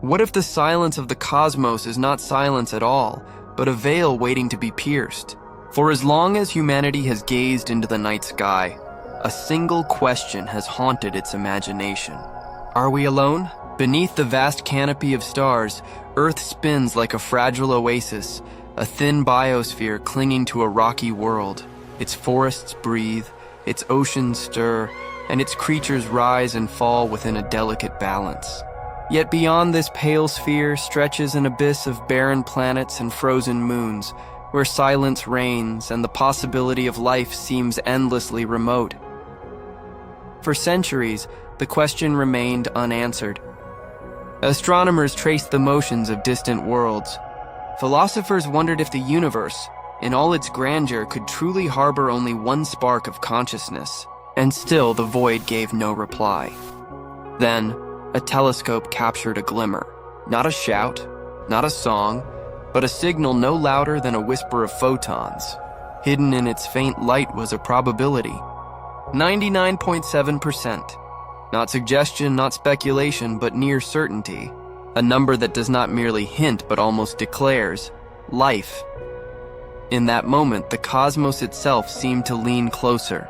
What if the silence of the cosmos is not silence at all, but a veil waiting to be pierced? For as long as humanity has gazed into the night sky, a single question has haunted its imagination. Are we alone? Beneath the vast canopy of stars, Earth spins like a fragile oasis, a thin biosphere clinging to a rocky world. Its forests breathe, its oceans stir, and its creatures rise and fall within a delicate balance. Yet beyond this pale sphere stretches an abyss of barren planets and frozen moons, where silence reigns and the possibility of life seems endlessly remote. For centuries, the question remained unanswered. Astronomers traced the motions of distant worlds. Philosophers wondered if the universe, in all its grandeur, could truly harbor only one spark of consciousness, and still the void gave no reply. Then, a telescope captured a glimmer, not a shout, not a song, but a signal no louder than a whisper of photons. Hidden in its faint light was a probability. 99.7%. Not suggestion, not speculation, but near certainty. A number that does not merely hint, but almost declares life. In that moment, the cosmos itself seemed to lean closer.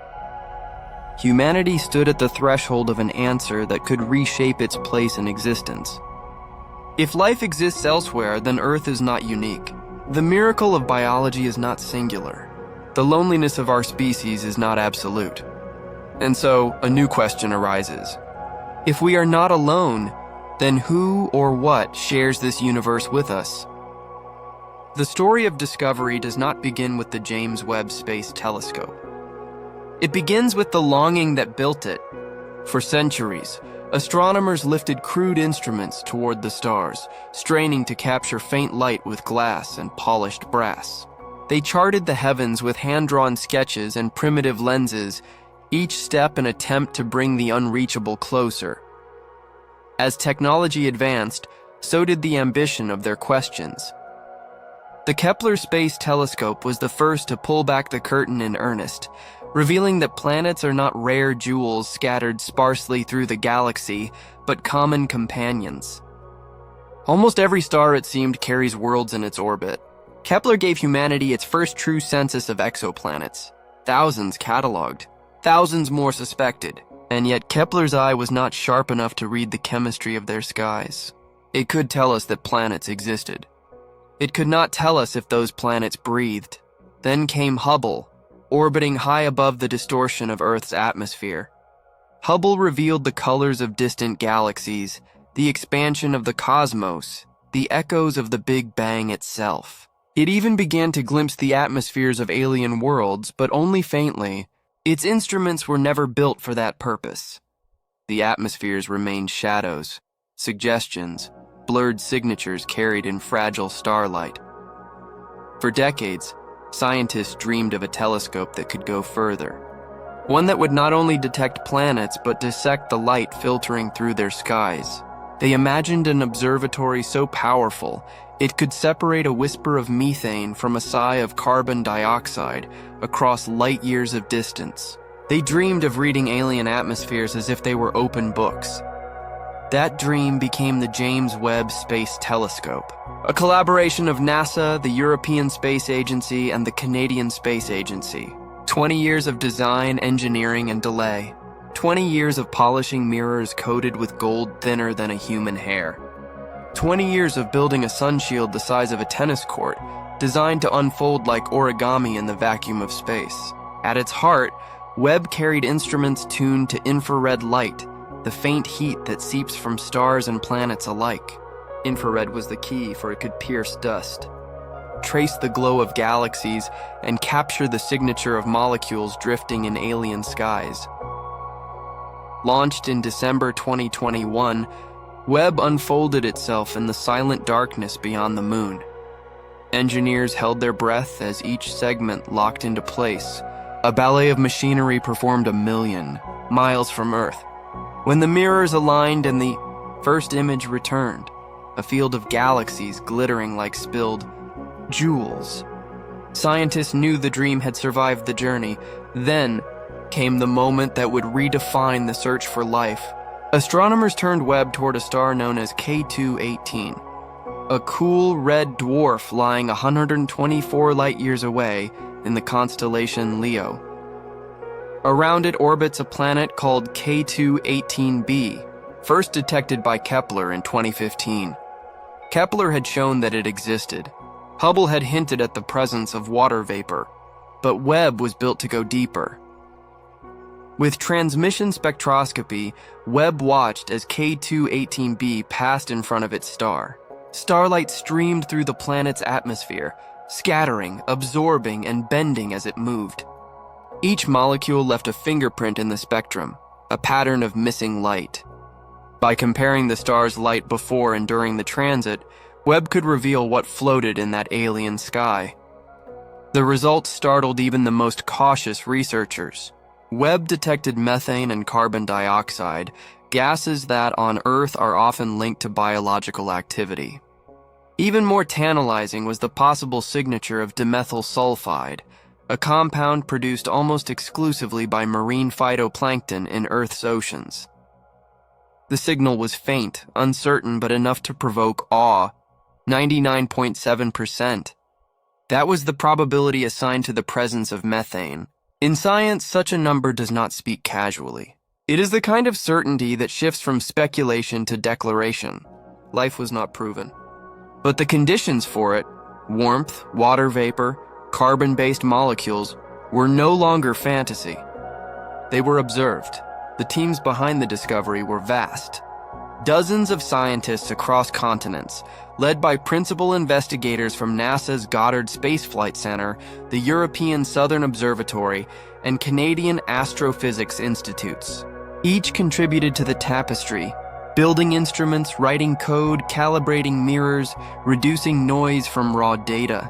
Humanity stood at the threshold of an answer that could reshape its place in existence. If life exists elsewhere, then Earth is not unique. The miracle of biology is not singular. The loneliness of our species is not absolute. And so, a new question arises. If we are not alone, then who or what shares this universe with us? The story of discovery does not begin with the James Webb Space Telescope. It begins with the longing that built it. For centuries, astronomers lifted crude instruments toward the stars, straining to capture faint light with glass and polished brass. They charted the heavens with hand-drawn sketches and primitive lenses, each step an attempt to bring the unreachable closer. As technology advanced, so did the ambition of their questions. The Kepler Space Telescope was the first to pull back the curtain in earnest, revealing that planets are not rare jewels scattered sparsely through the galaxy, but common companions. Almost every star, it seemed, carries worlds in its orbit. Kepler gave humanity its first true census of exoplanets, thousands cataloged, thousands more suspected, and yet Kepler's eye was not sharp enough to read the chemistry of their skies. It could tell us that planets existed. It could not tell us if those planets breathed. Then came Hubble, orbiting high above the distortion of Earth's atmosphere. Hubble revealed the colors of distant galaxies, the expansion of the cosmos, the echoes of the Big Bang itself. It even began to glimpse the atmospheres of alien worlds, but only faintly. Its instruments were never built for that purpose. The atmospheres remained shadows, suggestions, blurred signatures carried in fragile starlight. For decades, scientists dreamed of a telescope that could go further. One that would not only detect planets, but dissect the light filtering through their skies. They imagined an observatory so powerful, it could separate a whisper of methane from a sigh of carbon dioxide across light years of distance. They dreamed of reading alien atmospheres as if they were open books. That dream became the James Webb Space Telescope, a collaboration of NASA, the European Space Agency, and the Canadian Space Agency. 20 years of design, engineering, and delay. 20 years of polishing mirrors coated with gold thinner than a human hair. 20 years of building a sunshield the size of a tennis court, designed to unfold like origami in the vacuum of space. At its heart, Webb carried instruments tuned to infrared light, the faint heat that seeps from stars and planets alike. Infrared was the key, for it could pierce dust, trace the glow of galaxies, and capture the signature of molecules drifting in alien skies. Launched in December 2021, Webb unfolded itself in the silent darkness beyond the moon. Engineers held their breath as each segment locked into place. A ballet of machinery performed a million miles from Earth. When the mirrors aligned and the first image returned, a field of galaxies glittering like spilled jewels. Scientists knew the dream had survived the journey. Then came the moment that would redefine the search for life. Astronomers turned Webb toward a star known as K2-18, a cool red dwarf lying 124 light-years away in the constellation Leo. Around it orbits a planet called K2-18b, first detected by Kepler in 2015. Kepler had shown that it existed. Hubble had hinted at the presence of water vapor, but Webb was built to go deeper. With transmission spectroscopy, Webb watched as K2-18b passed in front of its star. Starlight streamed through the planet's atmosphere, scattering, absorbing, and bending as it moved. Each molecule left a fingerprint in the spectrum, a pattern of missing light. By comparing the star's light before and during the transit, Webb could reveal what floated in that alien sky. The results startled even the most cautious researchers. Webb detected methane and carbon dioxide, gases that on Earth are often linked to biological activity. Even more tantalizing was the possible signature of dimethyl sulfide, a compound produced almost exclusively by marine phytoplankton in Earth's oceans. The signal was faint, uncertain, but enough to provoke awe, 99.7%. That was the probability assigned to the presence of methane. In science, such a number does not speak casually. It is the kind of certainty that shifts from speculation to declaration. Life was not proven. But the conditions for it, warmth, water vapor, carbon-based molecules, were no longer fantasy. They were observed. The teams behind the discovery were vast. Dozens of scientists across continents, led by principal investigators from NASA's Goddard Space Flight Center, the European Southern Observatory, and Canadian Astrophysics Institutes. Each contributed to the tapestry, building instruments, writing code, calibrating mirrors, reducing noise from raw data.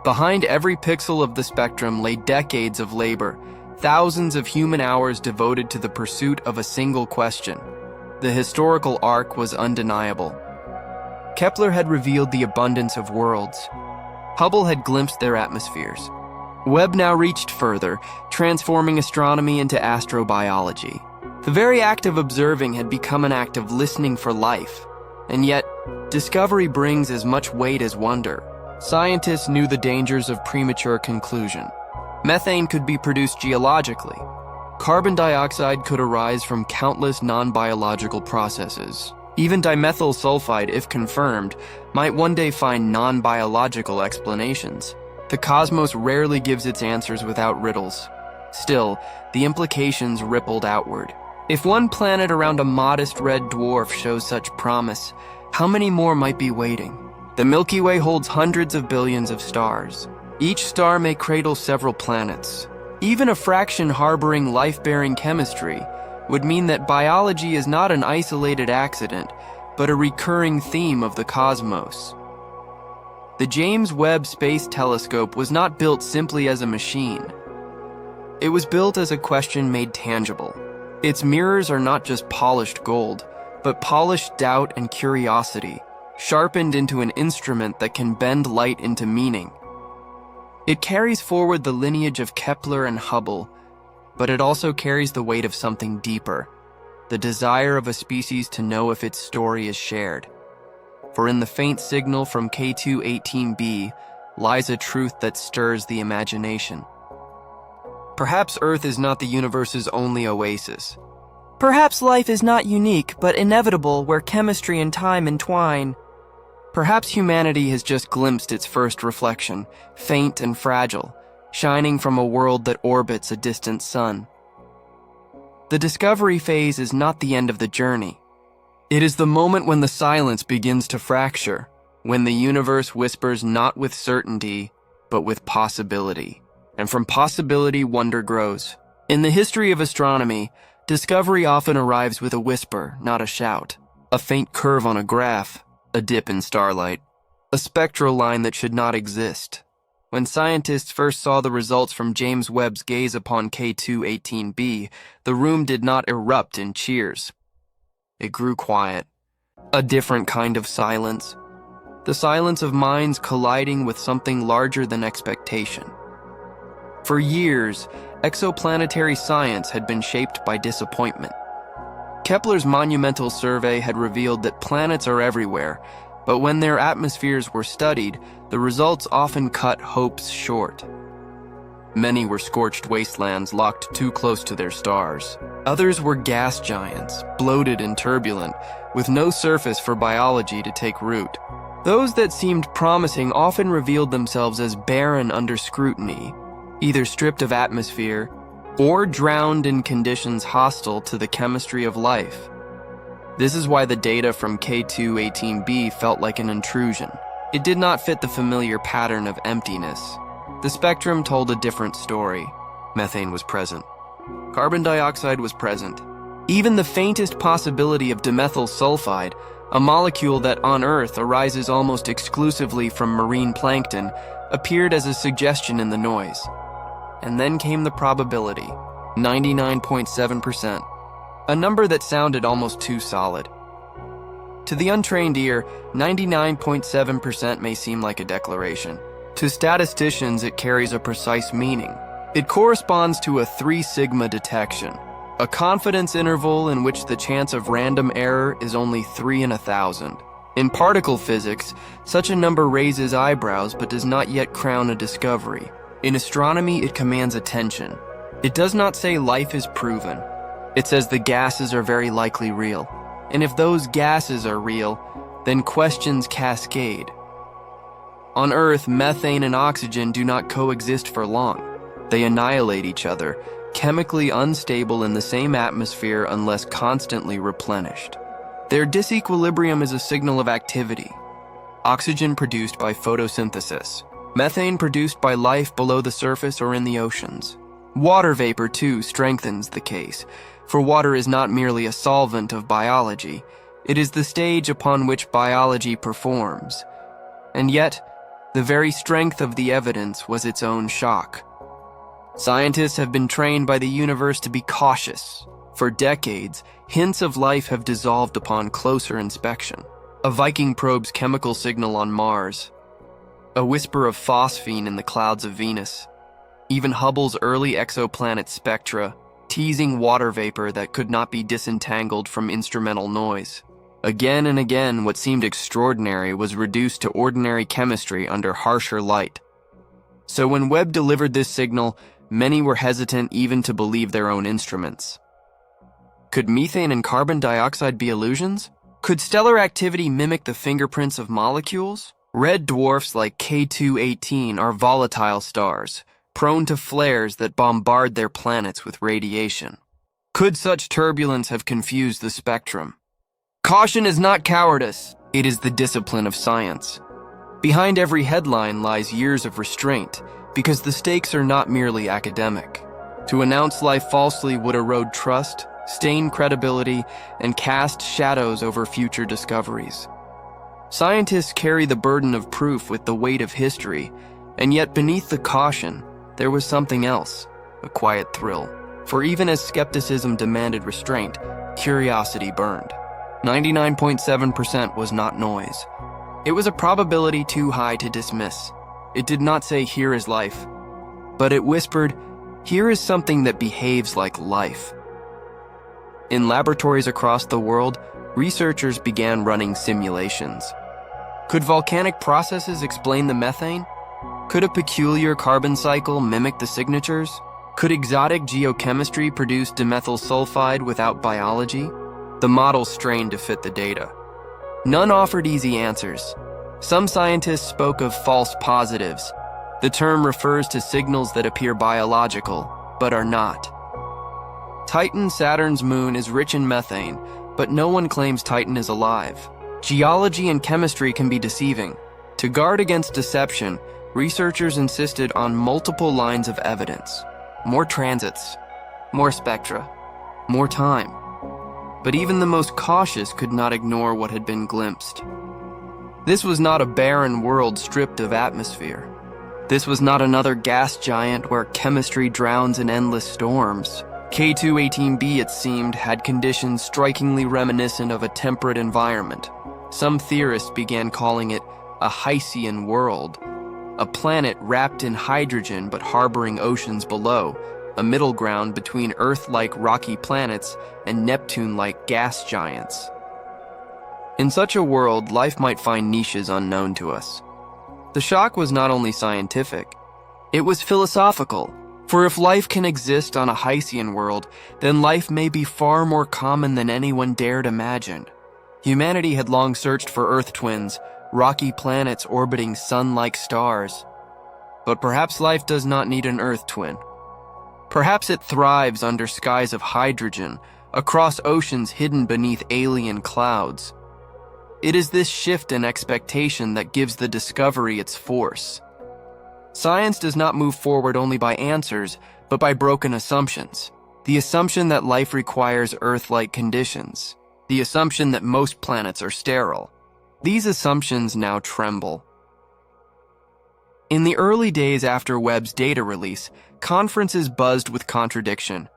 Behind every pixel of the spectrum lay decades of labor, thousands of human hours devoted to the pursuit of a single question. The historical arc was undeniable. Kepler had revealed the abundance of worlds. Hubble had glimpsed their atmospheres. Webb now reached further, transforming astronomy into astrobiology. The very act of observing had become an act of listening for life. And yet, discovery brings as much weight as wonder. Scientists knew the dangers of premature conclusion. Methane could be produced geologically. Carbon dioxide could arise from countless non-biological processes. Even dimethyl sulfide, if confirmed, might one day find non-biological explanations. The cosmos rarely gives its answers without riddles. Still, the implications rippled outward. If one planet around a modest red dwarf shows such promise, how many more might be waiting? The Milky Way holds hundreds of billions of stars. Each star may cradle several planets. Even a fraction harboring life-bearing chemistry would mean that biology is not an isolated accident, but a recurring theme of the cosmos. The James Webb Space Telescope was not built simply as a machine. It was built as a question made tangible. Its mirrors are not just polished gold, but polished doubt and curiosity, sharpened into an instrument that can bend light into meaning. It carries forward the lineage of Kepler and Hubble, but it also carries the weight of something deeper, the desire of a species to know if its story is shared. For in the faint signal from K2-18b lies a truth that stirs the imagination. Perhaps Earth is not the universe's only oasis. Perhaps life is not unique, but inevitable where chemistry and time entwine. Perhaps humanity has just glimpsed its first reflection, faint and fragile, shining from a world that orbits a distant sun. The discovery phase is not the end of the journey. It is the moment when the silence begins to fracture, when the universe whispers not with certainty, but with possibility. And from possibility, wonder grows. In the history of astronomy, discovery often arrives with a whisper, not a shout. A faint curve on a graph, a dip in starlight, a spectral line that should not exist. When scientists first saw the results from James Webb's gaze upon K2-18b, the room did not erupt in cheers. It grew quiet, a different kind of silence, the silence of minds colliding with something larger than expectation. For years, exoplanetary science had been shaped by disappointment. Kepler's monumental survey had revealed that planets are everywhere, but when their atmospheres were studied, the results often cut hopes short. Many were scorched wastelands locked too close to their stars. Others were gas giants, bloated and turbulent, with no surface for biology to take root. Those that seemed promising often revealed themselves as barren under scrutiny, either stripped of atmosphere or drowned in conditions hostile to the chemistry of life. This is why the data from K2-18b felt like an intrusion. It did not fit the familiar pattern of emptiness. The spectrum told a different story. Methane was present. Carbon dioxide was present. Even the faintest possibility of dimethyl sulfide, a molecule that on Earth arises almost exclusively from marine plankton, appeared as a suggestion in the noise. And then came the probability, 99.7%, a number that sounded almost too solid. To the untrained ear, 99.7% may seem like a declaration. To statisticians, it carries a precise meaning. It corresponds to a 3 sigma detection, a confidence interval in which the chance of random error is only 3 in 1,000. In particle physics, such a number raises eyebrows but does not yet crown a discovery. In astronomy, it commands attention. It does not say life is proven. It says the gases are very likely real. And if those gases are real, then questions cascade. On Earth, methane and oxygen do not coexist for long. They annihilate each other, chemically unstable in the same atmosphere unless constantly replenished. Their disequilibrium is a signal of activity. Oxygen produced by photosynthesis. Methane produced by life below the surface or in the oceans. Water vapor, too, strengthens the case, for water is not merely a solvent of biology, it is the stage upon which biology performs. And yet, the very strength of the evidence was its own shock. Scientists have been trained by the universe to be cautious. For decades, hints of life have dissolved upon closer inspection. A Viking probe's chemical signal on Mars. A whisper of phosphine in the clouds of Venus. Even Hubble's early exoplanet spectra, teasing water vapor that could not be disentangled from instrumental noise. Again and again, what seemed extraordinary was reduced to ordinary chemistry under harsher light. So when Webb delivered this signal, many were hesitant even to believe their own instruments. Could methane and carbon dioxide be illusions? Could stellar activity mimic the fingerprints of molecules? Red dwarfs like K2-18 are volatile stars, prone to flares that bombard their planets with radiation. Could such turbulence have confused the spectrum? Caution is not cowardice, it is the discipline of science. Behind every headline lies years of restraint, because the stakes are not merely academic. To announce life falsely would erode trust, stain credibility, and cast shadows over future discoveries. Scientists carry the burden of proof with the weight of history, and yet beneath the caution, there was something else, a quiet thrill. For even as skepticism demanded restraint, curiosity burned. 99.7% was not noise. It was a probability too high to dismiss. It did not say, "Here is life," but it whispered, "Here is something that behaves like life." In laboratories across the world, researchers began running simulations. Could volcanic processes explain the methane? Could a peculiar carbon cycle mimic the signatures? Could exotic geochemistry produce dimethyl sulfide without biology? The models strained to fit the data. None offered easy answers. Some scientists spoke of false positives. The term refers to signals that appear biological, but are not. Titan, Saturn's moon, is rich in methane, but no one claims Titan is alive. Geology and chemistry can be deceiving. To guard against deception, researchers insisted on multiple lines of evidence. More transits, more spectra, more time. But even the most cautious could not ignore what had been glimpsed. This was not a barren world stripped of atmosphere. This was not another gas giant where chemistry drowns in endless storms. K2-18b, it seemed, had conditions strikingly reminiscent of a temperate environment. Some theorists began calling it a Hycean world, a planet wrapped in hydrogen but harboring oceans below, a middle ground between Earth-like rocky planets and Neptune-like gas giants. In such a world, life might find niches unknown to us. The shock was not only scientific, it was philosophical. For if life can exist on a Hycean world, then life may be far more common than anyone dared imagine. Humanity had long searched for Earth twins, rocky planets orbiting sun-like stars. But perhaps life does not need an Earth twin. Perhaps it thrives under skies of hydrogen, across oceans hidden beneath alien clouds. It is this shift in expectation that gives the discovery its force. Science does not move forward only by answers, but by broken assumptions. The assumption that life requires Earth-like conditions. The assumption that most planets are sterile. These assumptions now tremble. In the early days after Webb's data release, conferences buzzed with contradiction.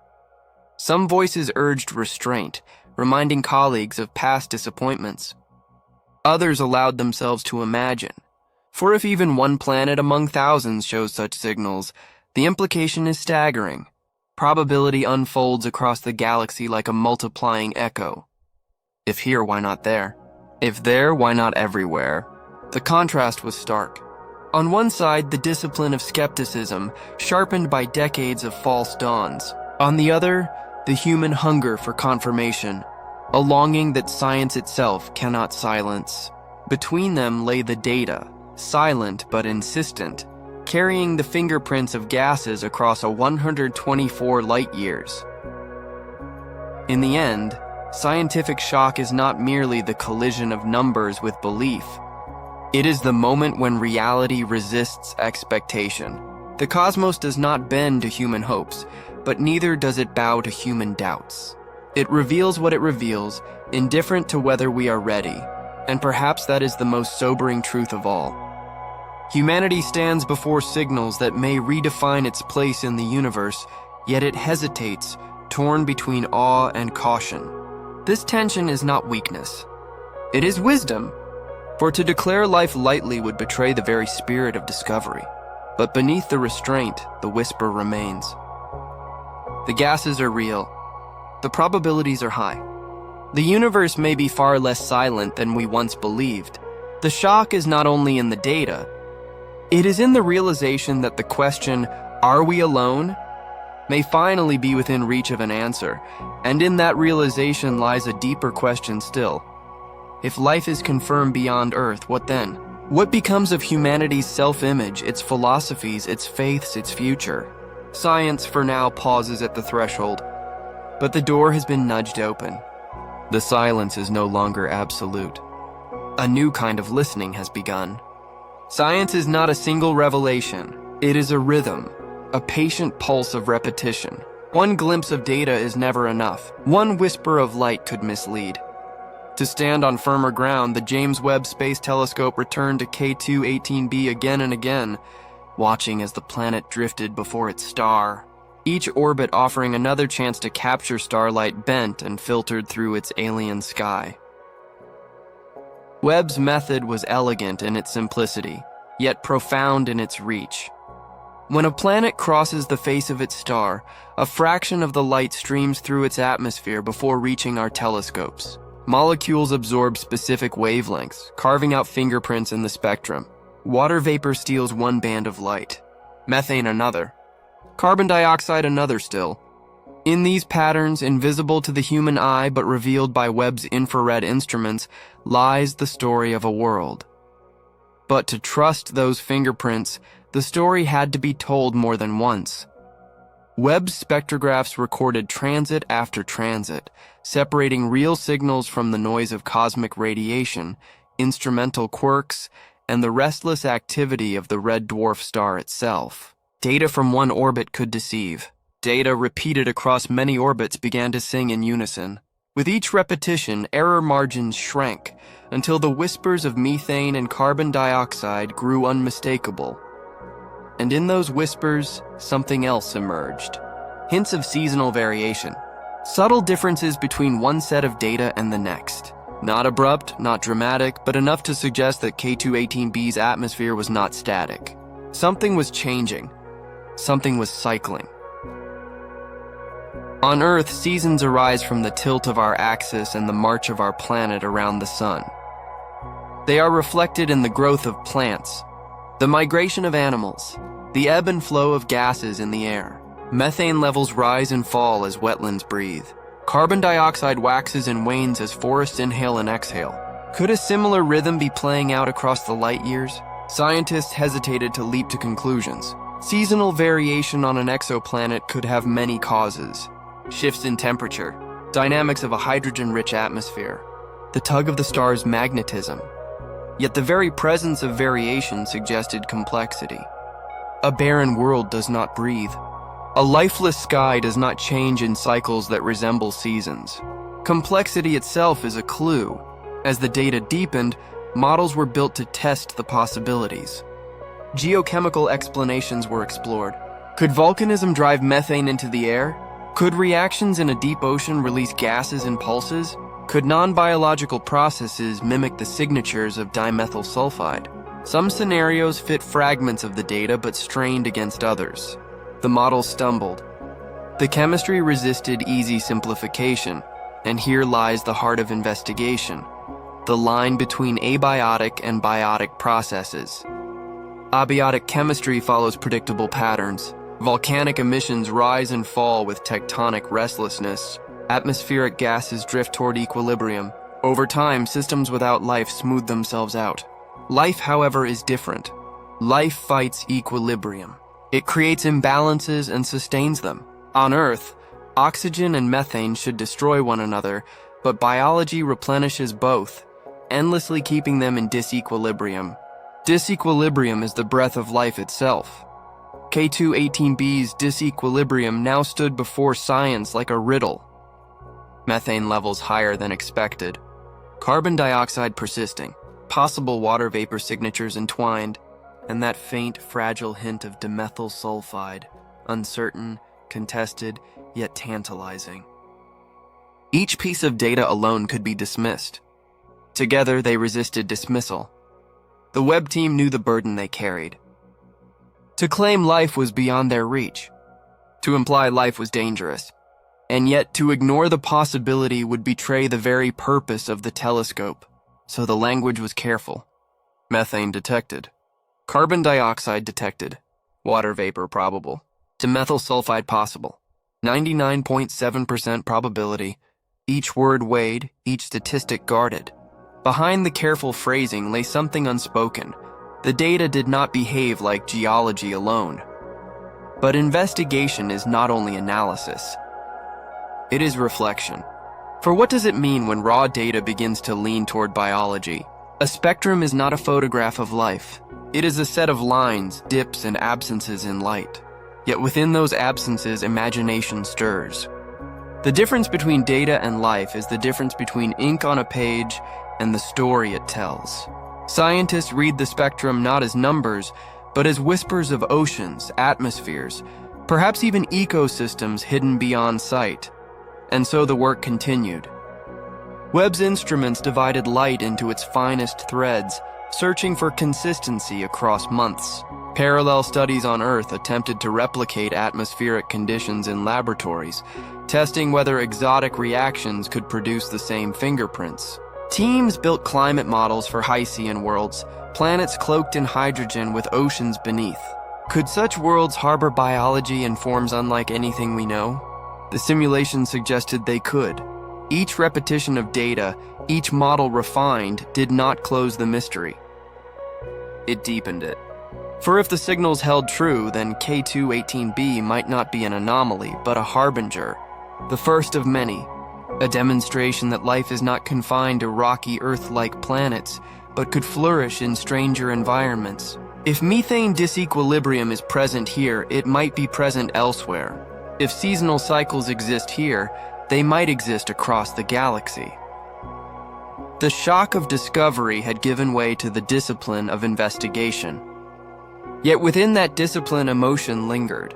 Some voices urged restraint, reminding colleagues of past disappointments. Others allowed themselves to imagine. For if even one planet among thousands shows such signals, the implication is staggering. Probability unfolds across the galaxy like a multiplying echo. If here, why not there? If there, why not everywhere? The contrast was stark. On one side, the discipline of skepticism, sharpened by decades of false dawns. On the other, the human hunger for confirmation, a longing that science itself cannot silence. Between them lay the data, silent but insistent, carrying the fingerprints of gases across a 124 light-years. In the end, scientific shock is not merely the collision of numbers with belief. It is the moment when reality resists expectation. The cosmos does not bend to human hopes, but neither does it bow to human doubts. It reveals what it reveals, indifferent to whether we are ready, and perhaps that is the most sobering truth of all. Humanity stands before signals that may redefine its place in the universe, yet it hesitates, torn between awe and caution. This tension is not weakness. It is wisdom, for to declare life lightly would betray the very spirit of discovery. But beneath the restraint, the whisper remains. The gases are real. The probabilities are high. The universe may be far less silent than we once believed. The shock is not only in the data, it is in the realization that the question, "Are we alone?" may finally be within reach of an answer, and in that realization lies a deeper question still. If life is confirmed beyond Earth, what then? What becomes of humanity's self-image, its philosophies, its faiths, its future? Science, for now, pauses at the threshold, but the door has been nudged open. The silence is no longer absolute. A new kind of listening has begun. Science is not a single revelation. It is a rhythm, a patient pulse of repetition. One glimpse of data is never enough. One whisper of light could mislead. To stand on firmer ground, the James Webb Space Telescope returned to K2-18b again and again, watching as the planet drifted before its star. Each orbit offering another chance to capture starlight bent and filtered through its alien sky. Webb's method was elegant in its simplicity, yet profound in its reach. When a planet crosses the face of its star, a fraction of the light streams through its atmosphere before reaching our telescopes. Molecules absorb specific wavelengths, carving out fingerprints in the spectrum. Water vapor steals one band of light, methane another, carbon dioxide another still. In these patterns, invisible to the human eye but revealed by Webb's infrared instruments, lies the story of a world. But to trust those fingerprints, the story had to be told more than once. Webb's spectrographs recorded transit after transit, separating real signals from the noise of cosmic radiation, instrumental quirks, and the restless activity of the red dwarf star itself. Data from one orbit could deceive. Data repeated across many orbits began to sing in unison. With each repetition, error margins shrank until the whispers of methane and carbon dioxide grew unmistakable. And in those whispers, something else emerged. Hints of seasonal variation. Subtle differences between one set of data and the next. Not abrupt, not dramatic, but enough to suggest that K2-18b's atmosphere was not static. Something was changing. Something was cycling. On Earth, seasons arise from the tilt of our axis and the march of our planet around the sun. They are reflected in the growth of plants, the migration of animals, the ebb and flow of gases in the air. Methane levels rise and fall as wetlands breathe. Carbon dioxide waxes and wanes as forests inhale and exhale. Could a similar rhythm be playing out across the light years? Scientists hesitated to leap to conclusions. Seasonal variation on an exoplanet could have many causes. Shifts in temperature, dynamics of a hydrogen-rich atmosphere, the tug of the star's magnetism. Yet the very presence of variation suggested complexity. A barren world does not breathe. A lifeless sky does not change in cycles that resemble seasons. Complexity itself is a clue. As the data deepened, models were built to test the possibilities. Geochemical explanations were explored. Could volcanism drive methane into the air? Could reactions in a deep ocean release gases and pulses? Could non-biological processes mimic the signatures of dimethyl sulfide? Some scenarios fit fragments of the data but strained against others. The models stumbled. The chemistry resisted easy simplification, and here lies the heart of investigation, the line between abiotic and biotic processes. Abiotic chemistry follows predictable patterns. Volcanic emissions rise and fall with tectonic restlessness. Atmospheric gases drift toward equilibrium. Over time, systems without life smooth themselves out. Life, however, is different. Life fights equilibrium. It creates imbalances and sustains them. On Earth, oxygen and methane should destroy one another, but biology replenishes both, endlessly keeping them in disequilibrium. Disequilibrium is the breath of life itself. K2-18b's disequilibrium now stood before science like a riddle. Methane levels higher than expected. Carbon dioxide persisting. Possible water vapor signatures entwined. And that faint, fragile hint of dimethyl sulfide, uncertain, contested, yet tantalizing. Each piece of data alone could be dismissed. Together, they resisted dismissal. The Webb team knew the burden they carried. To claim life was beyond their reach. To imply life was dangerous. And yet, to ignore the possibility would betray the very purpose of the telescope. So the language was careful. Methane detected. Carbon dioxide detected. Water vapor probable. Dimethyl sulfide possible. 99.7% probability. Each word weighed, each statistic guarded. Behind the careful phrasing lay something unspoken. The data did not behave like geology alone. But investigation is not only analysis. It is reflection. For what does it mean when raw data begins to lean toward biology? A spectrum is not a photograph of life. It is a set of lines, dips, and absences in light. Yet within those absences, imagination stirs. The difference between data and life is the difference between ink on a page and the story it tells. Scientists read the spectrum not as numbers, but as whispers of oceans, atmospheres, perhaps even ecosystems hidden beyond sight. And so the work continued. Webb's instruments divided light into its finest threads, searching for consistency across months. Parallel studies on Earth attempted to replicate atmospheric conditions in laboratories, testing whether exotic reactions could produce the same fingerprints. Teams built climate models for Hycean worlds, planets cloaked in hydrogen with oceans beneath. Could such worlds harbor biology in forms unlike anything we know? The simulation suggested they could. Each repetition of data, each model refined, did not close the mystery. It deepened it. For if the signals held true, then K2-18b might not be an anomaly, but a harbinger, the first of many, a demonstration that life is not confined to rocky Earth-like planets, but could flourish in stranger environments. If methane disequilibrium is present here, it might be present elsewhere. If seasonal cycles exist here, they might exist across the galaxy. The shock of discovery had given way to the discipline of investigation. Yet within that discipline, emotion lingered.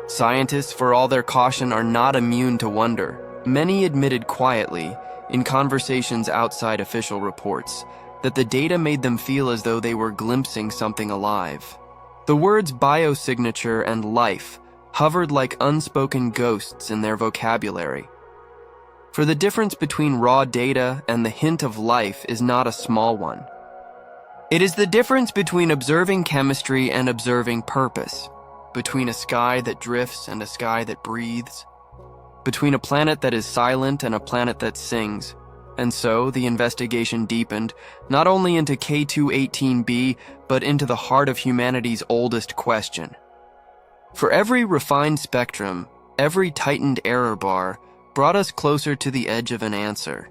Scientists, for all their caution, are not immune to wonder. Many admitted quietly, in conversations outside official reports, that the data made them feel as though they were glimpsing something alive. The words biosignature and life hovered like unspoken ghosts in their vocabulary. For the difference between raw data and the hint of life is not a small one. It is the difference between observing chemistry and observing purpose, between a sky that drifts and a sky that breathes, between a planet that is silent and a planet that sings. And so, the investigation deepened, not only into K218b, but into the heart of humanity's oldest question. For every refined spectrum, every tightened error bar brought us closer to the edge of an answer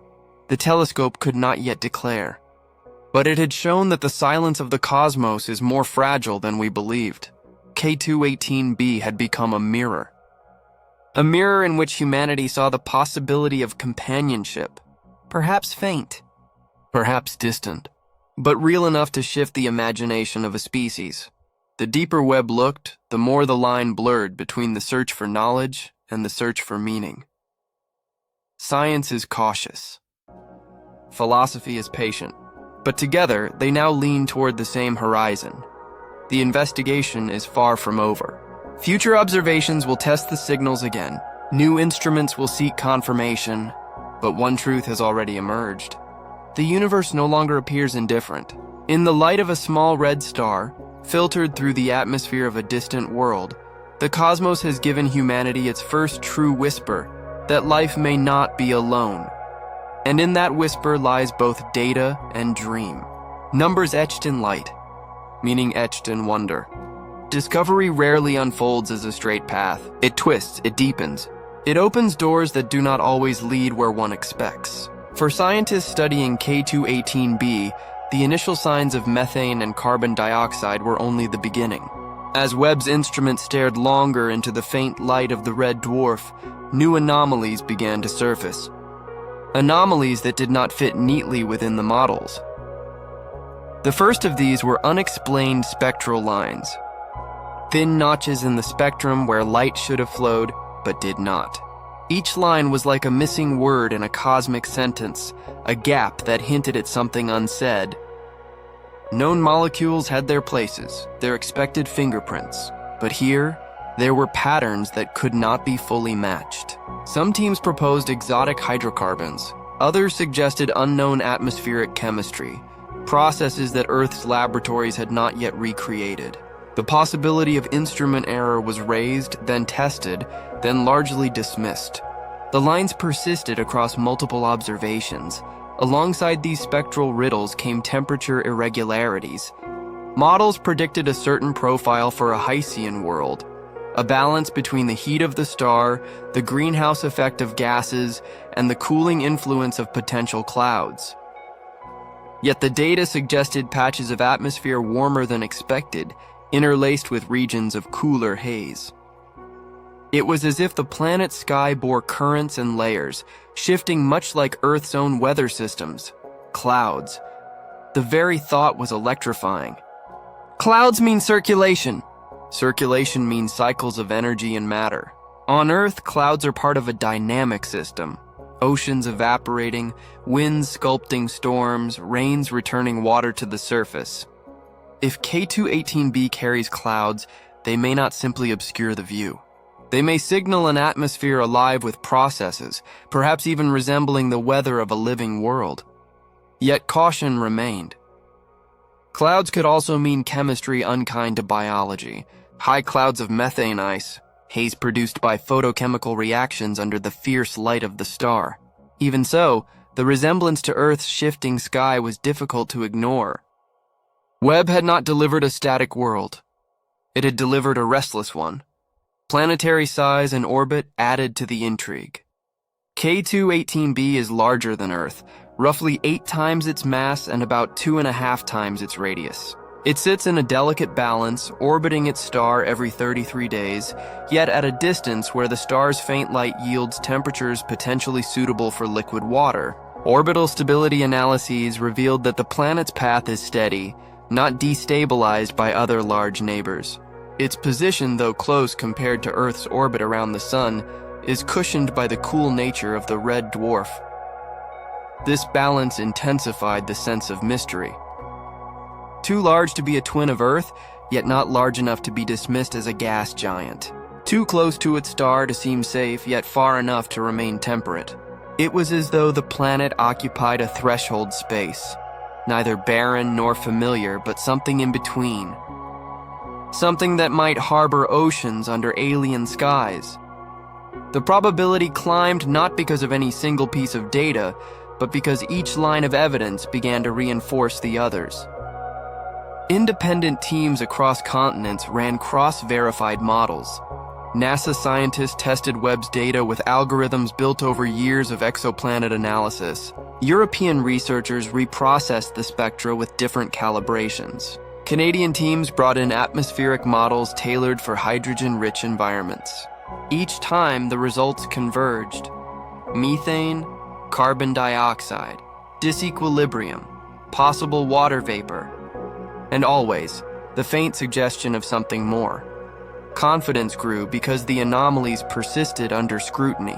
the telescope could not yet declare. But it had shown that the silence of the cosmos is more fragile than we believed. K218b had become a mirror. A mirror in which humanity saw the possibility of companionship. Perhaps faint, perhaps distant, but real enough to shift the imagination of a species. The deeper Webb looked, the more the line blurred between the search for knowledge and the search for meaning. Science is cautious. Philosophy is patient. But together, they now lean toward the same horizon. The investigation is far from over. Future observations will test the signals again. New instruments will seek confirmation. But one truth has already emerged. The universe no longer appears indifferent. In the light of a small red star, filtered through the atmosphere of a distant world, the cosmos has given humanity its first true whisper that life may not be alone. And in that whisper lies both data and dream. Numbers etched in light, meaning etched in wonder. Discovery rarely unfolds as a straight path. It twists, it deepens. It opens doors that do not always lead where one expects. For scientists studying K218b, the initial signs of methane and carbon dioxide were only the beginning. As Webb's instrument stared longer into the faint light of the red dwarf, new anomalies began to surface. Anomalies that did not fit neatly within the models. The first of these were unexplained spectral lines. Thin notches in the spectrum where light should have flowed, but did not. Each line was like a missing word in a cosmic sentence, a gap that hinted at something unsaid. Known molecules had their places, their expected fingerprints, but here, there were patterns that could not be fully matched. Some teams proposed exotic hydrocarbons, others suggested unknown atmospheric chemistry, processes that Earth's laboratories had not yet recreated. The possibility of instrument error was raised, then tested, then largely dismissed. The lines persisted across multiple observations. Alongside these spectral riddles came temperature irregularities. Models predicted a certain profile for a Hycean world, a balance between the heat of the star, the greenhouse effect of gases, and the cooling influence of potential clouds. Yet the data suggested patches of atmosphere warmer than expected, interlaced with regions of cooler haze. It was as if the planet's sky bore currents and layers, shifting much like Earth's own weather systems. Clouds. The very thought was electrifying. Clouds mean circulation. Circulation means cycles of energy and matter. On Earth, clouds are part of a dynamic system. Oceans evaporating, winds sculpting storms, rains returning water to the surface. If K218b carries clouds, they may not simply obscure the view. They may signal an atmosphere alive with processes, perhaps even resembling the weather of a living world. Yet caution remained. Clouds could also mean chemistry unkind to biology, high clouds of methane ice, haze produced by photochemical reactions under the fierce light of the star. Even so, the resemblance to Earth's shifting sky was difficult to ignore. Webb had not delivered a static world. It had delivered a restless one. Planetary size and orbit added to the intrigue. K218b is larger than Earth, roughly 8 times its mass and about 2.5 times its radius. It sits in a delicate balance, orbiting its star every 33 days, yet at a distance where the star's faint light yields temperatures potentially suitable for liquid water. Orbital stability analyses revealed that the planet's path is steady, not destabilized by other large neighbors. Its position, though close compared to Earth's orbit around the Sun, is cushioned by the cool nature of the red dwarf. This balance intensified the sense of mystery. Too large to be a twin of Earth, yet not large enough to be dismissed as a gas giant. too close to its star to seem safe, yet far enough to remain temperate. It was as though the planet occupied a threshold space, neither barren nor familiar, but something in between. Something that might harbor oceans under alien skies. The probability climbed not because of any single piece of data, but because each line of evidence began to reinforce the others. Independent teams across continents ran cross-verified models. NASA scientists tested Webb's data with algorithms built over years of exoplanet analysis. European researchers reprocessed the spectra with different calibrations. Canadian teams brought in atmospheric models tailored for hydrogen-rich environments. Each time, the results converged. Methane, carbon dioxide, disequilibrium, possible water vapor, and always, the faint suggestion of something more. Confidence grew because the anomalies persisted under scrutiny.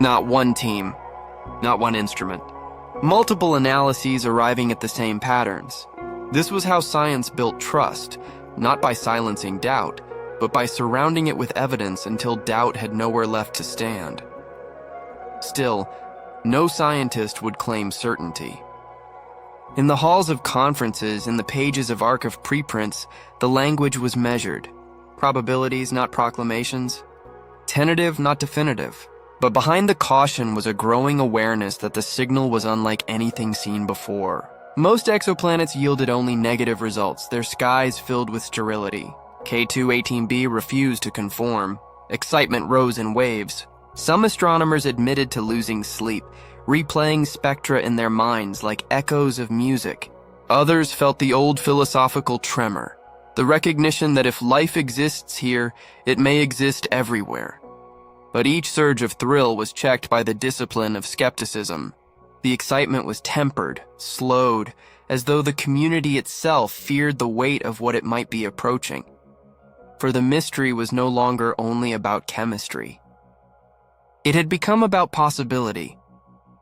Not one team, not one instrument. Multiple analyses arriving at the same patterns. This was how science built trust, not by silencing doubt, but by surrounding it with evidence until doubt had nowhere left to stand. Still, no scientist would claim certainty. In the halls of conferences, in the pages of archive preprints, the language was measured. Probabilities, not proclamations. Tentative, not definitive. But behind the caution was a growing awareness that the signal was unlike anything seen before. Most exoplanets yielded only negative results, their skies filled with sterility. K2-18b refused to conform. Excitement rose in waves. Some astronomers admitted to losing sleep, replaying spectra in their minds like echoes of music. Others felt the old philosophical tremor, the recognition that if life exists here, it may exist everywhere. But each surge of thrill was checked by the discipline of skepticism. The excitement was tempered, slowed, as though the community itself feared the weight of what it might be approaching. For the mystery was no longer only about chemistry. It had become about possibility.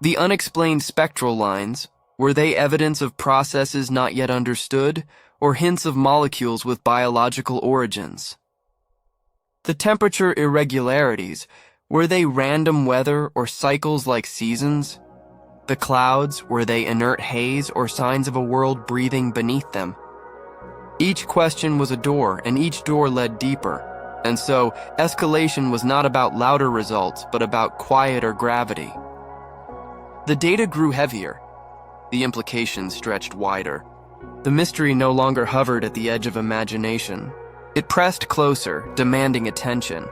The unexplained spectral lines, were they evidence of processes not yet understood, or hints of molecules with biological origins? The temperature irregularities, were they random weather or cycles like seasons? The clouds, were they inert haze or signs of a world breathing beneath them? Each question was a door, and each door led deeper. And so, escalation was not about louder results, but about quieter gravity. The data grew heavier. The implications stretched wider. The mystery no longer hovered at the edge of imagination. It pressed closer, demanding attention.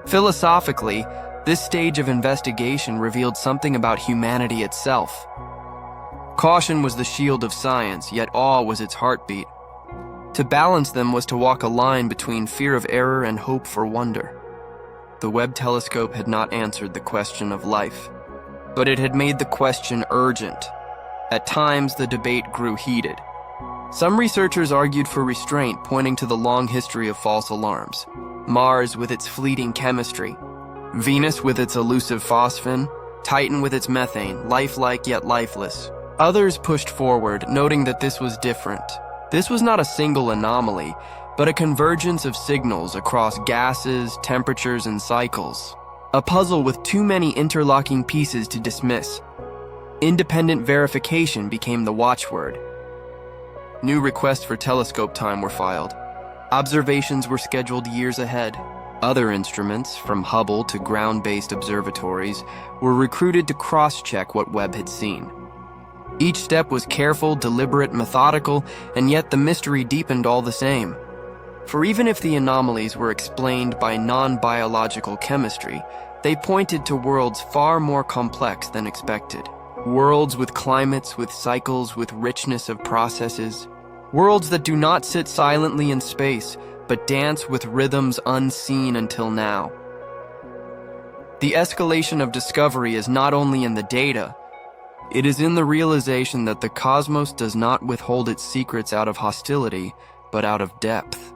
Philosophically, this stage of investigation revealed something about humanity itself. Caution was the shield of science, yet awe was its heartbeat. To balance them was to walk a line between fear of error and hope for wonder. The Webb telescope had not answered the question of life, but it had made the question urgent. At times, the debate grew heated. Some researchers argued for restraint, pointing to the long history of false alarms. Mars with its fleeting chemistry, Venus with its elusive phosphine, Titan with its methane, lifelike yet lifeless. Others pushed forward, noting that this was different. This was not a single anomaly, but a convergence of signals across gases, temperatures, and cycles. A puzzle with too many interlocking pieces to dismiss. Independent verification became the watchword. New requests for telescope time were filed. Observations were scheduled years ahead. Other instruments, from Hubble to ground-based observatories, were recruited to cross-check what Webb had seen. Each step was careful, deliberate, methodical, and yet the mystery deepened all the same. For even if the anomalies were explained by non-biological chemistry, they pointed to worlds far more complex than expected. Worlds with climates, with cycles, with richness of processes. Worlds that do not sit silently in space, but dance with rhythms unseen until now. The escalation of discovery is not only in the data, it is in the realization that the cosmos does not withhold its secrets out of hostility, but out of depth.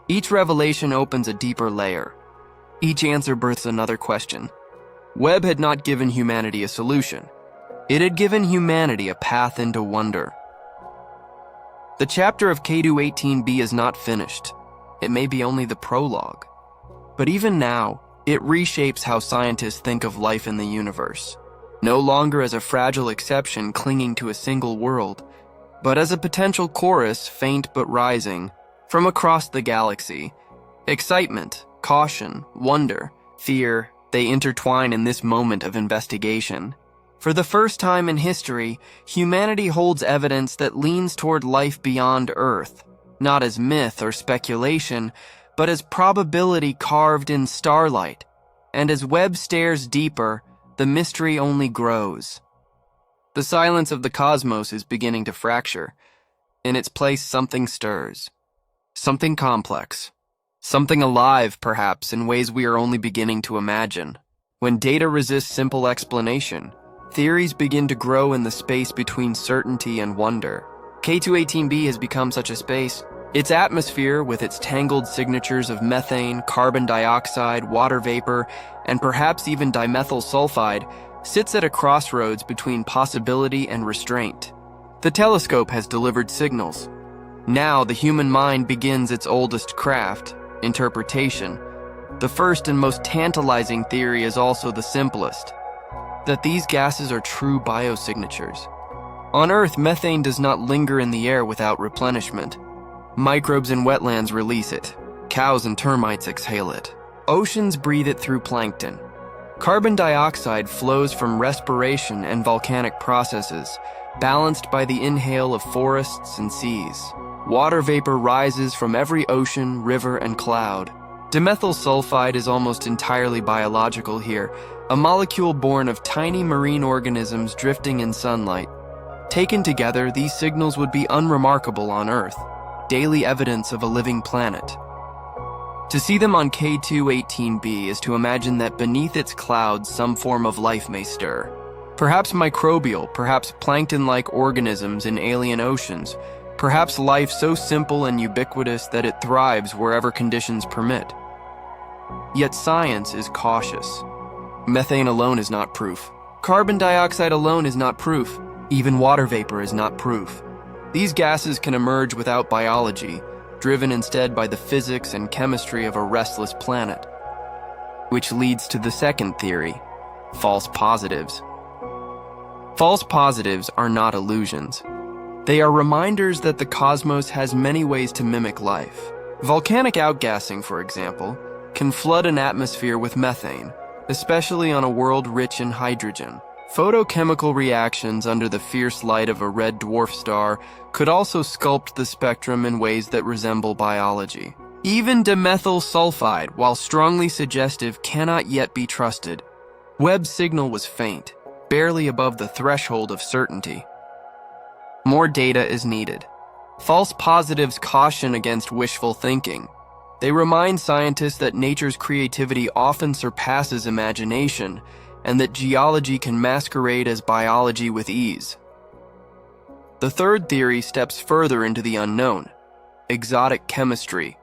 Each revelation opens a deeper layer. Each answer births another question. Webb had not given humanity a solution. It had given humanity a path into wonder. The chapter of K2-18b is not finished. It may be only the prologue. But even now, it reshapes how scientists think of life in the universe. No longer as a fragile exception clinging to a single world, but as a potential chorus, faint but rising, from across the galaxy. Excitement, caution, wonder, fear, they intertwine in this moment of investigation. For the first time in history, humanity holds evidence that leans toward life beyond Earth, not as myth or speculation, but as probability carved in starlight. And as Webb stares deeper, the mystery only grows. The silence of the cosmos is beginning to fracture. In its place, something stirs. Something complex. Something alive, perhaps, in ways we are only beginning to imagine. When data resists simple explanation, theories begin to grow in the space between certainty and wonder. K2-18b has become such a space. Its atmosphere, with its tangled signatures of methane, carbon dioxide, water vapor, and perhaps even dimethyl sulfide, sits at a crossroads between possibility and restraint. The telescope has delivered signals. Now the human mind begins its oldest craft, interpretation. The first and most tantalizing theory is also the simplest, that these gases are true biosignatures. On Earth, methane does not linger in the air without replenishment. Microbes in wetlands release it. Cows and termites exhale it. Oceans breathe it through plankton. Carbon dioxide flows from respiration and volcanic processes, balanced by the inhale of forests and seas. Water vapor rises from every ocean, river, and cloud. Dimethyl sulfide is almost entirely biological here, a molecule born of tiny marine organisms drifting in sunlight. Taken together, these signals would be unremarkable on Earth, daily evidence of a living planet. To see them on K2-18b is to imagine that beneath its clouds some form of life may stir. Perhaps microbial, perhaps plankton-like organisms in alien oceans, perhaps life so simple and ubiquitous that it thrives wherever conditions permit. Yet science is cautious. Methane alone is not proof. Carbon dioxide alone is not proof. Even water vapor is not proof. These gases can emerge without biology, driven instead by the physics and chemistry of a restless planet. Which leads to the second theory, false positives. False positives are not illusions. They are reminders that the cosmos has many ways to mimic life. Volcanic outgassing, for example, can flood an atmosphere with methane, especially on a world rich in hydrogen. Photochemical reactions under the fierce light of a red dwarf star could also sculpt the spectrum in ways that resemble biology. Even dimethyl sulfide, while strongly suggestive, cannot yet be trusted. Webb's signal was faint, barely above the threshold of certainty. More data is needed. False positives caution against wishful thinking. They remind scientists that nature's creativity often surpasses imagination, and that geology can masquerade as biology with ease. The third theory steps further into the unknown, exotic chemistry.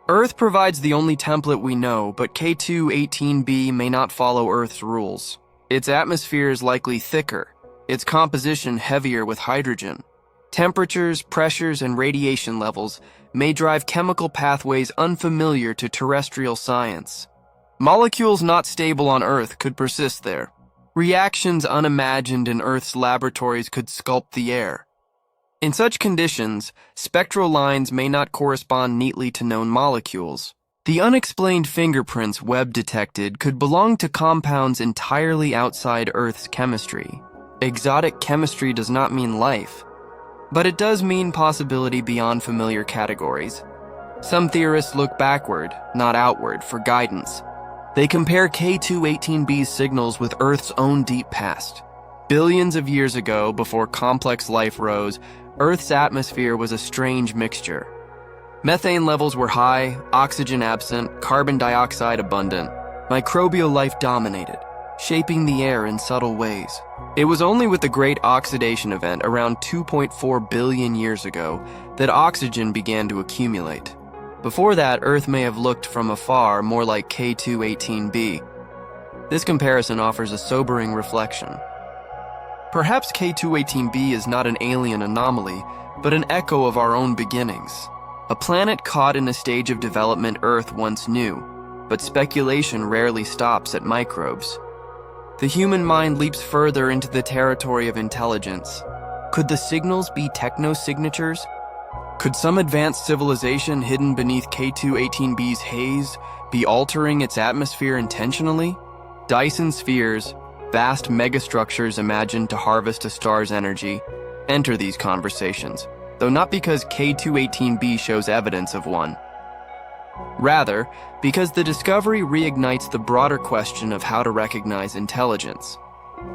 Earth provides the only template we know, but K2-18b may not follow Earth's rules. Its atmosphere is likely thicker, its composition heavier with hydrogen. Temperatures, pressures, and radiation levels may drive chemical pathways unfamiliar to terrestrial science. Molecules not stable on Earth could persist there. Reactions unimagined in Earth's laboratories could sculpt the air. In such conditions, spectral lines may not correspond neatly to known molecules. The unexplained fingerprints Webb detected could belong to compounds entirely outside Earth's chemistry. Exotic chemistry does not mean life, but it does mean possibility beyond familiar categories. Some theorists look backward, not outward, for guidance. They compare K2-18b's signals with Earth's own deep past. Billions of years ago, before complex life rose, Earth's atmosphere was a strange mixture. Methane levels were high, oxygen absent, carbon dioxide abundant. Microbial life dominated, shaping the air in subtle ways. It was only with the Great Oxidation Event around 2.4 billion years ago that oxygen began to accumulate. Before that, Earth may have looked from afar more like K2-18b. This comparison offers a sobering reflection. Perhaps K2-18b is not an alien anomaly, but an echo of our own beginnings. a planet caught in a stage of development Earth once knew, but speculation rarely stops at microbes. The human mind leaps further into the territory of intelligence. Could the signals be techno-signatures? Could some advanced civilization hidden beneath K2-18b's haze be altering its atmosphere intentionally? Dyson spheres, vast megastructures imagined to harvest a star's energy, enter these conversations, though not because K2-18b shows evidence of one. Rather, because the discovery reignites the broader question of how to recognize intelligence.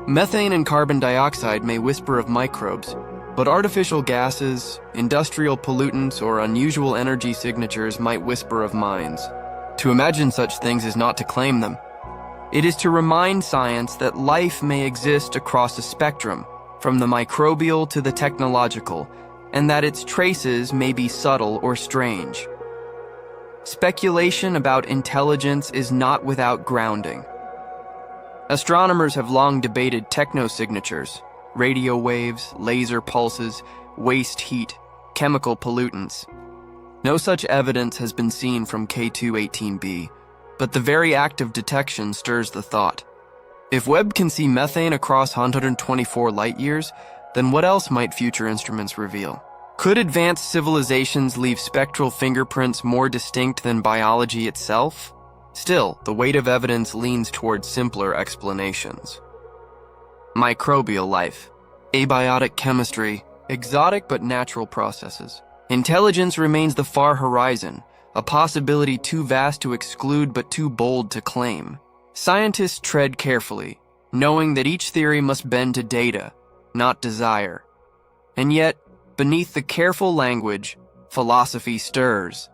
Methane and carbon dioxide may whisper of microbes, but artificial gases, industrial pollutants, or unusual energy signatures might whisper of minds. To imagine such things is not to claim them. It is to remind science that life may exist across a spectrum, from the microbial to the technological, and that its traces may be subtle or strange. Speculation about intelligence is not without grounding. Astronomers have long debated techno-signatures, radio waves, laser pulses, waste heat, chemical pollutants. No such evidence has been seen from K2-18b, but the very act of detection stirs the thought. If Webb can see methane across 124 light-years, then what else might future instruments reveal? Could advanced civilizations leave spectral fingerprints more distinct than biology itself? Still, the weight of evidence leans towards simpler explanations. Microbial life, abiotic chemistry, exotic but natural processes. Intelligence remains the far horizon, a possibility too vast to exclude but too bold to claim. Scientists tread carefully, knowing that each theory must bend to data, not desire. And yet, beneath the careful language, philosophy stirs.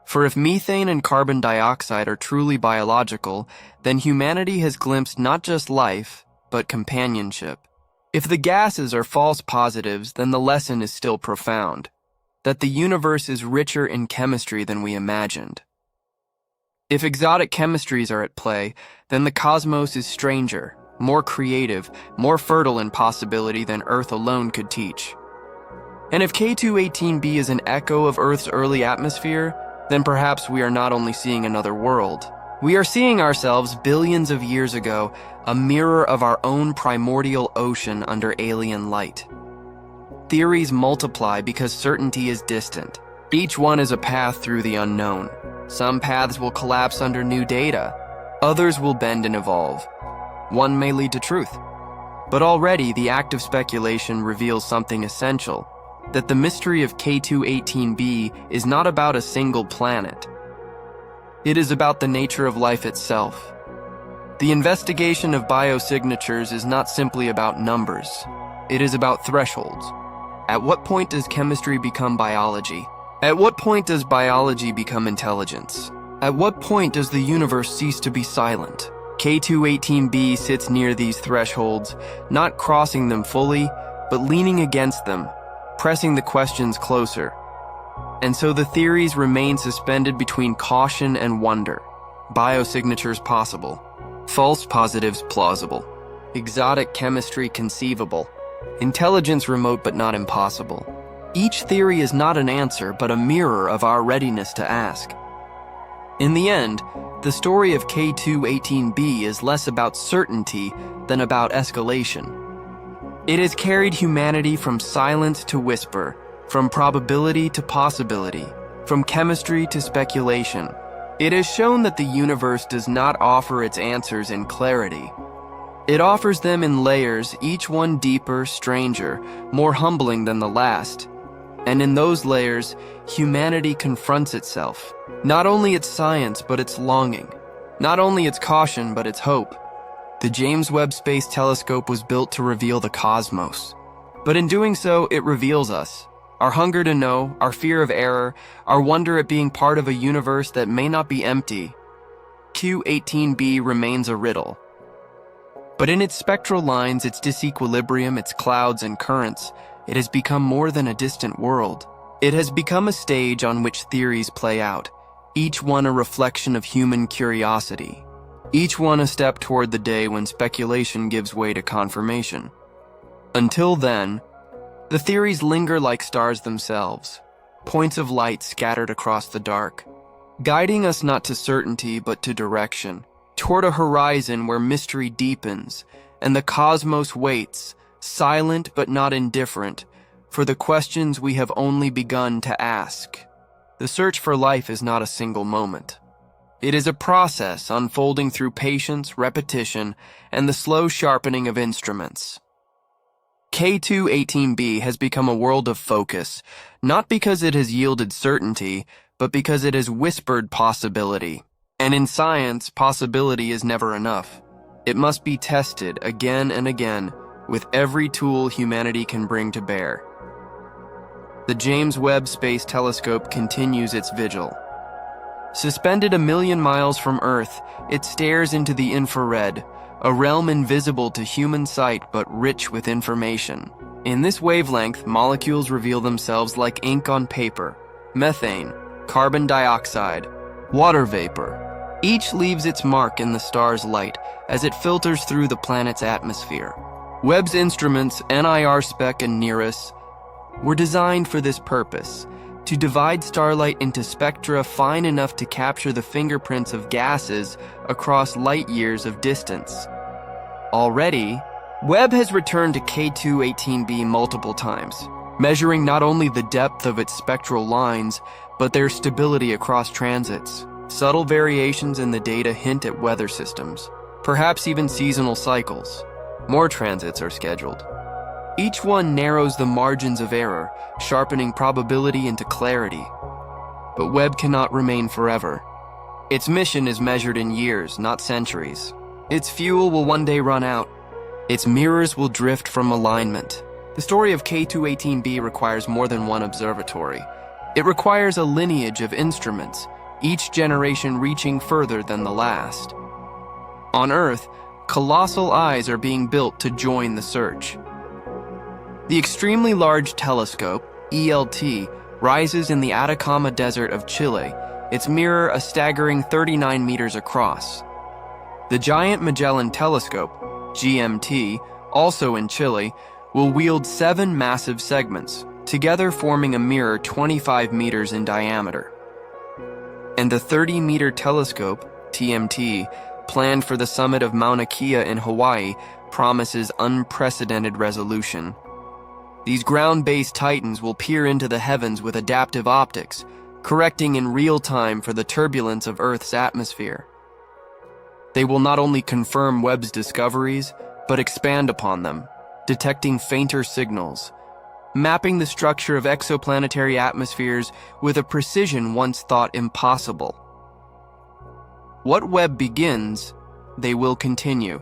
For if methane and carbon dioxide are truly biological, then humanity has glimpsed not just life, but companionship. If the gases are false positives, then the lesson is still profound, that the universe is richer in chemistry than we imagined. If exotic chemistries are at play, then the cosmos is stranger, more creative, more fertile in possibility than Earth alone could teach. And if K2-18b is an echo of Earth's early atmosphere, then perhaps we are not only seeing another world, we are seeing ourselves billions of years ago, a mirror of our own primordial ocean under alien light. Theories multiply because certainty is distant. Each one is a path through the unknown. Some paths will collapse under new data. Others will bend and evolve. One may lead to truth. But already the act of speculation reveals something essential, that the mystery of K2-18b is not about a single planet. It is about the nature of life itself. The investigation of biosignatures is not simply about numbers. It is about thresholds. At what point does chemistry become biology? At what point does biology become intelligence? At what point does the universe cease to be silent? K2-18b sits near these thresholds, not crossing them fully, but leaning against them, pressing the questions closer. And so the theories remain suspended between caution and wonder. Biosignatures possible. False positives plausible. Exotic chemistry conceivable. Intelligence remote but not impossible. Each theory is not an answer but a mirror of our readiness to ask. In the end, the story of K2-18b is less about certainty than about escalation. It has carried humanity from silence to whisper, from probability to possibility, from chemistry to speculation. It has shown that the universe does not offer its answers in clarity. It offers them in layers, each one deeper, stranger, more humbling than the last. And in those layers, humanity confronts itself. Not only its science, but its longing. Not only its caution, but its hope. The James Webb Space Telescope was built to reveal the cosmos. But in doing so, it reveals us. Our hunger to know, our fear of error, our wonder at being part of a universe that may not be empty. K2-18b remains a riddle. But in its spectral lines, its disequilibrium, its clouds and currents, it has become more than a distant world. It has become a stage on which theories play out, each one a reflection of human curiosity. Each one a step toward the day when speculation gives way to confirmation. Until then, the theories linger like stars themselves, points of light scattered across the dark, guiding us not to certainty but to direction, toward a horizon where mystery deepens and the cosmos waits, silent but not indifferent, for the questions we have only begun to ask. The search for life is not a single moment. It is a process unfolding through patience, repetition, and the slow sharpening of instruments. K2-18b has become a world of focus, not because it has yielded certainty, but because it has whispered possibility. And in science, possibility is never enough. It must be tested again and again with every tool humanity can bring to bear. The James Webb Space Telescope continues its vigil. Suspended 1,000,000 miles from Earth, it stares into the infrared, a realm invisible to human sight but rich with information. In this wavelength, molecules reveal themselves like ink on paper: methane, carbon dioxide, water vapor. Each leaves its mark in the star's light as it filters through the planet's atmosphere. Webb's instruments, NIR Spec and NIRIS, were designed for this purpose: to divide starlight into spectra fine enough to capture the fingerprints of gases across light years of distance. Already, Webb has returned to K2-18b multiple times, measuring not only the depth of its spectral lines, but their stability across transits. Subtle variations in the data hint at weather systems, perhaps even seasonal cycles. More transits are scheduled. Each one narrows the margins of error, sharpening probability into clarity. But Webb cannot remain forever. Its mission is measured in years, not centuries. Its fuel will one day run out. Its mirrors will drift from alignment. The story of K2-18b requires more than one observatory. It requires a lineage of instruments, each generation reaching further than the last. On Earth, colossal eyes are being built to join the search. The Extremely Large Telescope, ELT, rises in the Atacama Desert of Chile, its mirror a staggering 39 meters across. The Giant Magellan Telescope, GMT, also in Chile, will wield 7 massive segments, together forming a mirror 25 meters in diameter. And the 30-meter telescope, TMT, planned for the summit of Mauna Kea in Hawaii, promises unprecedented resolution. These ground-based titans will peer into the heavens with adaptive optics, correcting in real time for the turbulence of Earth's atmosphere. They will not only confirm Webb's discoveries, but expand upon them, detecting fainter signals, mapping the structure of exoplanetary atmospheres with a precision once thought impossible. What Webb begins, they will continue.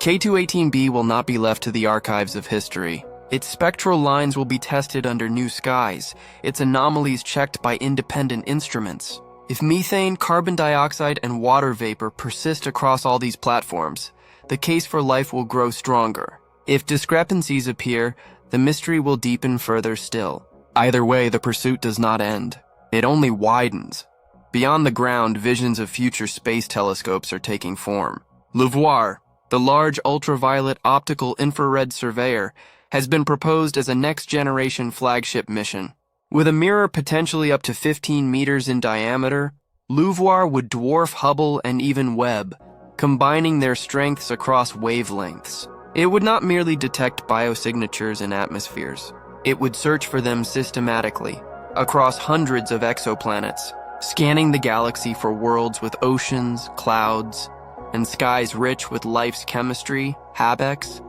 K2-18b will not be left to the archives of history. Its spectral lines will be tested under new skies, its anomalies checked by independent instruments. If methane, carbon dioxide, and water vapor persist across all these platforms, the case for life will grow stronger. If discrepancies appear, the mystery will deepen further still. Either way, the pursuit does not end. It only widens. Beyond the ground, visions of future space telescopes are taking form. LUVOIR, the large ultraviolet optical infrared surveyor, has been proposed as a next-generation flagship mission. With a mirror potentially up to 15 meters in diameter, LUVOIR would dwarf Hubble and even Webb, combining their strengths across wavelengths. It would not merely detect biosignatures in atmospheres. It would search for them systematically, across hundreds of exoplanets, scanning the galaxy for worlds with oceans, clouds, and skies rich with life's chemistry, HABEX.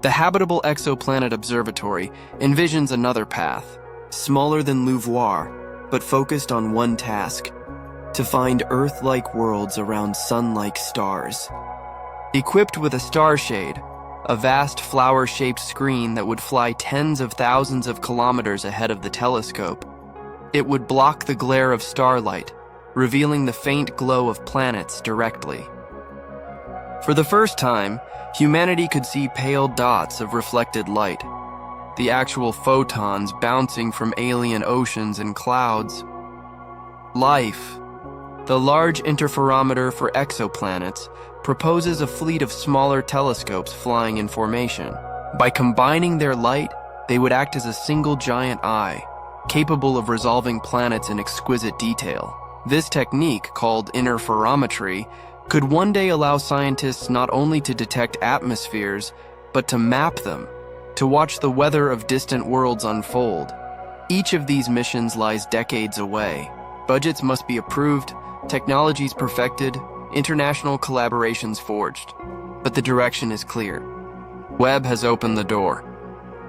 The Habitable Exoplanet Observatory envisions another path, smaller than LUVOIR, but focused on one task: to find Earth-like worlds around sun-like stars. Equipped with a starshade, a vast flower-shaped screen that would fly tens of thousands of kilometers ahead of the telescope, it would block the glare of starlight, revealing the faint glow of planets directly. For the first time, humanity could see pale dots of reflected light, the actual photons bouncing from alien oceans and clouds. Life. The Large Interferometer for Exoplanets proposes a fleet of smaller telescopes flying in formation. By combining their light, they would act as a single giant eye, capable of resolving planets in exquisite detail. This technique, called interferometry, could one day allow scientists not only to detect atmospheres, but to map them, to watch the weather of distant worlds unfold. Each of these missions lies decades away. Budgets must be approved, technologies perfected, international collaborations forged. But the direction is clear. Webb has opened the door.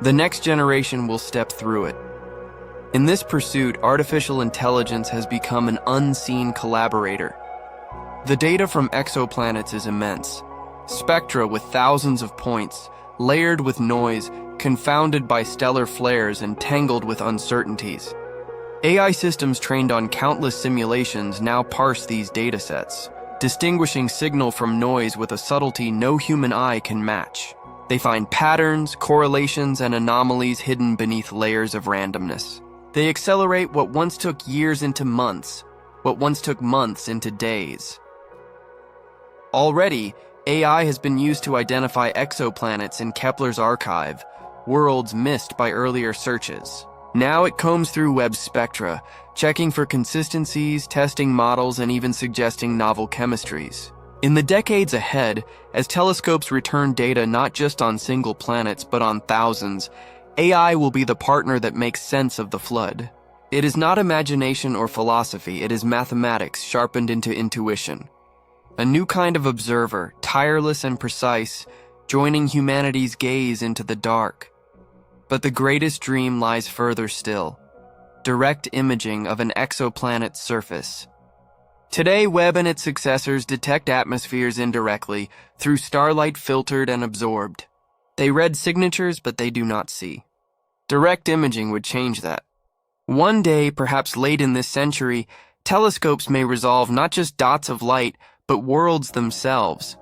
The next generation will step through it. In this pursuit, artificial intelligence has become an unseen collaborator. The data from exoplanets is immense. Spectra with thousands of points, layered with noise, confounded by stellar flares and tangled with uncertainties. AI systems trained on countless simulations now parse these datasets, distinguishing signal from noise with a subtlety no human eye can match. They find patterns, correlations, and anomalies hidden beneath layers of randomness. They accelerate what once took years into months, what once took months into days. Already, AI has been used to identify exoplanets in Kepler's archive, worlds missed by earlier searches. Now it combs through Webb's spectra, checking for consistencies, testing models, and even suggesting novel chemistries. In the decades ahead, as telescopes return data not just on single planets but on thousands, AI will be the partner that makes sense of the flood. It is not imagination or philosophy, it is mathematics sharpened into intuition. A new kind of observer, tireless and precise, joining humanity's gaze into the dark. But the greatest dream lies further still. Direct imaging of an exoplanet's surface. Today, Webb and its successors detect atmospheres indirectly, through starlight filtered and absorbed. They read signatures, but they do not see. Direct imaging would change that. One day, perhaps late in this century, telescopes may resolve not just dots of light, but worlds themselves.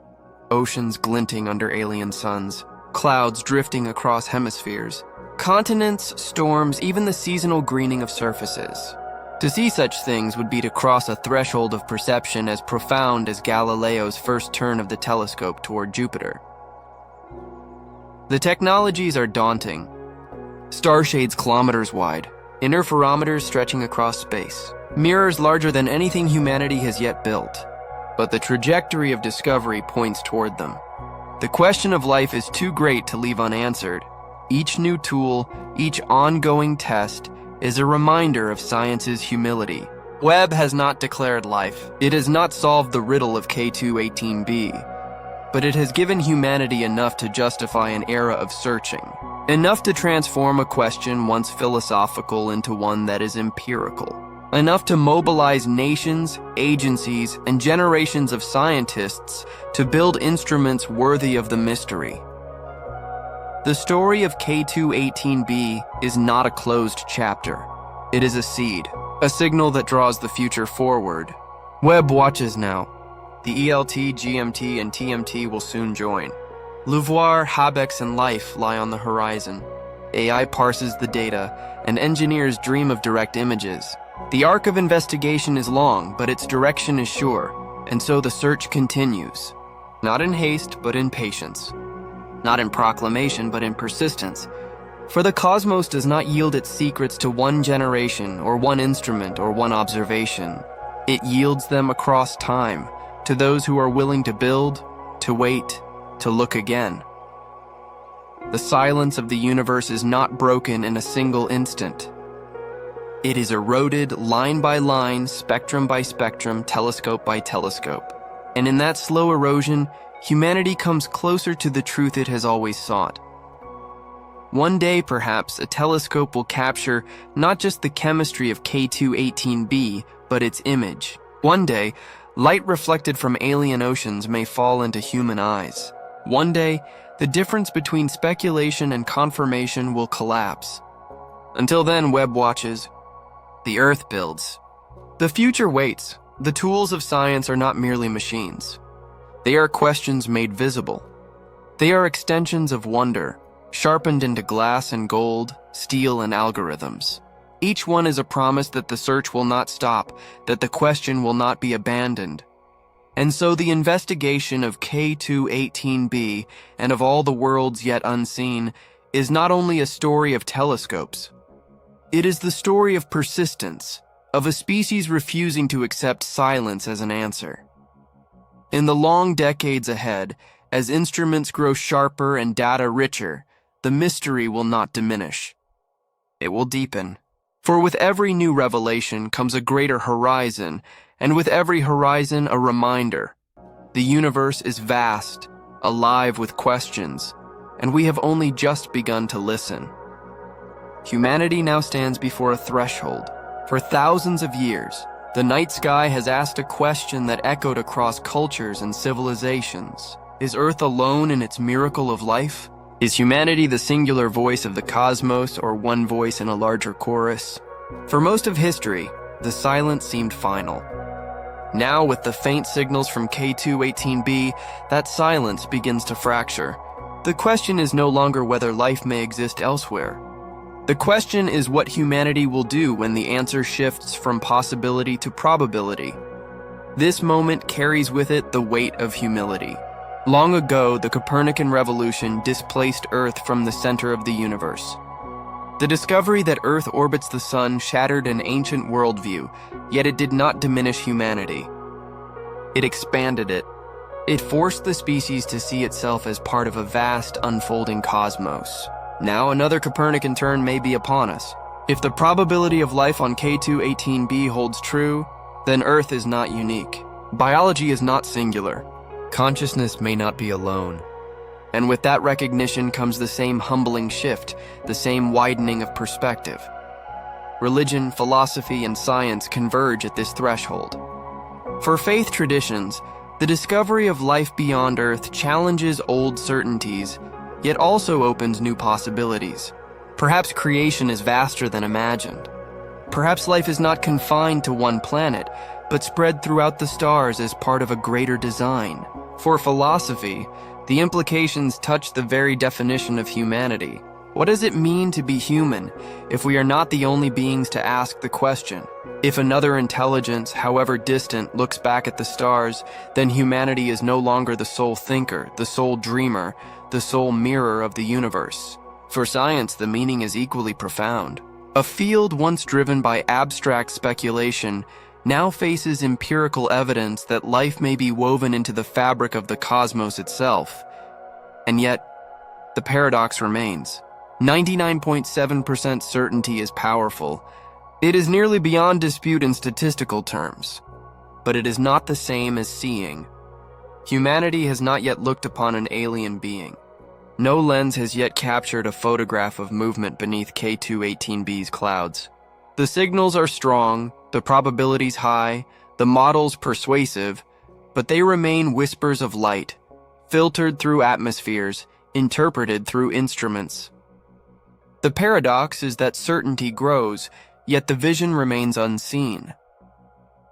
Oceans glinting under alien suns, clouds drifting across hemispheres, continents, storms, even the seasonal greening of surfaces. To see such things would be to cross a threshold of perception as profound as Galileo's first turn of the telescope toward Jupiter. The technologies are daunting. Starshades kilometers wide, interferometers stretching across space, mirrors larger than anything humanity has yet built. But the trajectory of discovery points toward them. The question of life is too great to leave unanswered. Each new tool, each ongoing test, is a reminder of science's humility. Webb has not declared life. It has not solved the riddle of K2-18b, but it has given humanity enough to justify an era of searching, enough to transform a question once philosophical into one that is empirical. Enough to mobilize nations, agencies, and generations of scientists to build instruments worthy of the mystery. The story of K2-18b is not a closed chapter. It is a seed, a signal that draws the future forward. Webb watches now. The ELT, GMT, and TMT will soon join. LUVOIR, HABEX, and Life lie on the horizon. AI parses the data, and engineers dream of direct images. The arc of investigation is long, but its direction is sure, and so the search continues. Not in haste, but in patience. Not in proclamation, but in persistence. For the cosmos does not yield its secrets to one generation, or one instrument, or one observation. It yields them across time, to those who are willing to build, to wait, to look again. The silence of the universe is not broken in a single instant. It is eroded line by line, spectrum by spectrum, telescope by telescope. And in that slow erosion, humanity comes closer to the truth it has always sought. One day, perhaps, a telescope will capture not just the chemistry of K2-18b, but its image. One day, light reflected from alien oceans may fall into human eyes. One day, the difference between speculation and confirmation will collapse. Until then, Webb watches. The Earth builds. The future waits. The tools of science are not merely machines. They are questions made visible. They are extensions of wonder, sharpened into glass and gold, steel and algorithms. Each one is a promise that the search will not stop, that the question will not be abandoned. And so the investigation of K2-18b and of all the worlds yet unseen is not only a story of telescopes, It is the story of persistence, of a species refusing to accept silence as an answer. In the long decades ahead, as instruments grow sharper and data richer, the mystery will not diminish. It will deepen. For with every new revelation comes a greater horizon, and with every horizon a reminder. The universe is vast, alive with questions, and we have only just begun to listen. Humanity now stands before a threshold. For thousands of years, the night sky has asked a question that echoed across cultures and civilizations. Is Earth alone in its miracle of life? Is humanity the singular voice of the cosmos, or one voice in a larger chorus? For most of history, the silence seemed final. Now, with the faint signals from K2-18b, that silence begins to fracture. The question is no longer whether life may exist elsewhere. The question is what humanity will do when the answer shifts from possibility to probability. This moment carries with it the weight of humility. Long ago, the Copernican revolution displaced Earth from the center of the universe. The discovery that Earth orbits the sun shattered an ancient worldview, yet it did not diminish humanity. It expanded it. It forced the species to see itself as part of a vast, unfolding cosmos. Now another Copernican turn may be upon us. If the probability of life on K2-18b holds true, then Earth is not unique. Biology is not singular. Consciousness may not be alone. And with that recognition comes the same humbling shift, the same widening of perspective. Religion, philosophy, and science converge at this threshold. For faith traditions, the discovery of life beyond Earth challenges old certainties, yet also opens new possibilities. Perhaps creation is vaster than imagined. Perhaps life is not confined to one planet, but spread throughout the stars as part of a greater design. For philosophy, the implications touch the very definition of humanity. What does it mean to be human if we are not the only beings to ask the question? If another intelligence, however distant, looks back at the stars, then humanity is no longer the sole thinker, the sole dreamer, the sole mirror of the universe. For science, the meaning is equally profound. A field once driven by abstract speculation now faces empirical evidence that life may be woven into the fabric of the cosmos itself. And yet, the paradox remains. 99.7% certainty is powerful. It is nearly beyond dispute in statistical terms. But it is not the same as seeing. Humanity has not yet looked upon an alien being. No lens has yet captured a photograph of movement beneath K2-18b's clouds. The signals are strong, the probabilities high, the models persuasive, but they remain whispers of light, filtered through atmospheres, interpreted through instruments. The paradox is that certainty grows, yet the vision remains unseen.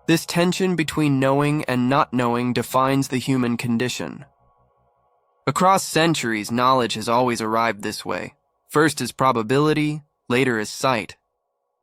This tension between knowing and not knowing defines the human condition. Across centuries, knowledge has always arrived this way. First as probability, later as sight.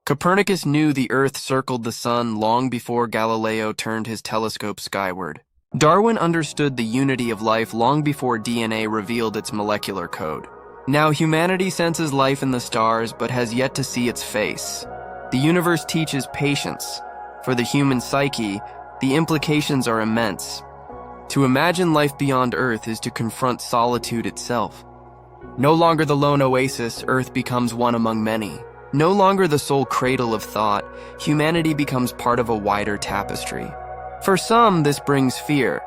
Copernicus knew the Earth circled the sun long before Galileo turned his telescope skyward. Darwin understood the unity of life long before DNA revealed its molecular code. Now humanity senses life in the stars but has yet to see its face. The universe teaches patience. For the human psyche, the implications are immense. To imagine life beyond Earth is to confront solitude itself. No longer the lone oasis, Earth becomes one among many. No longer the sole cradle of thought, humanity becomes part of a wider tapestry. For some, this brings fear.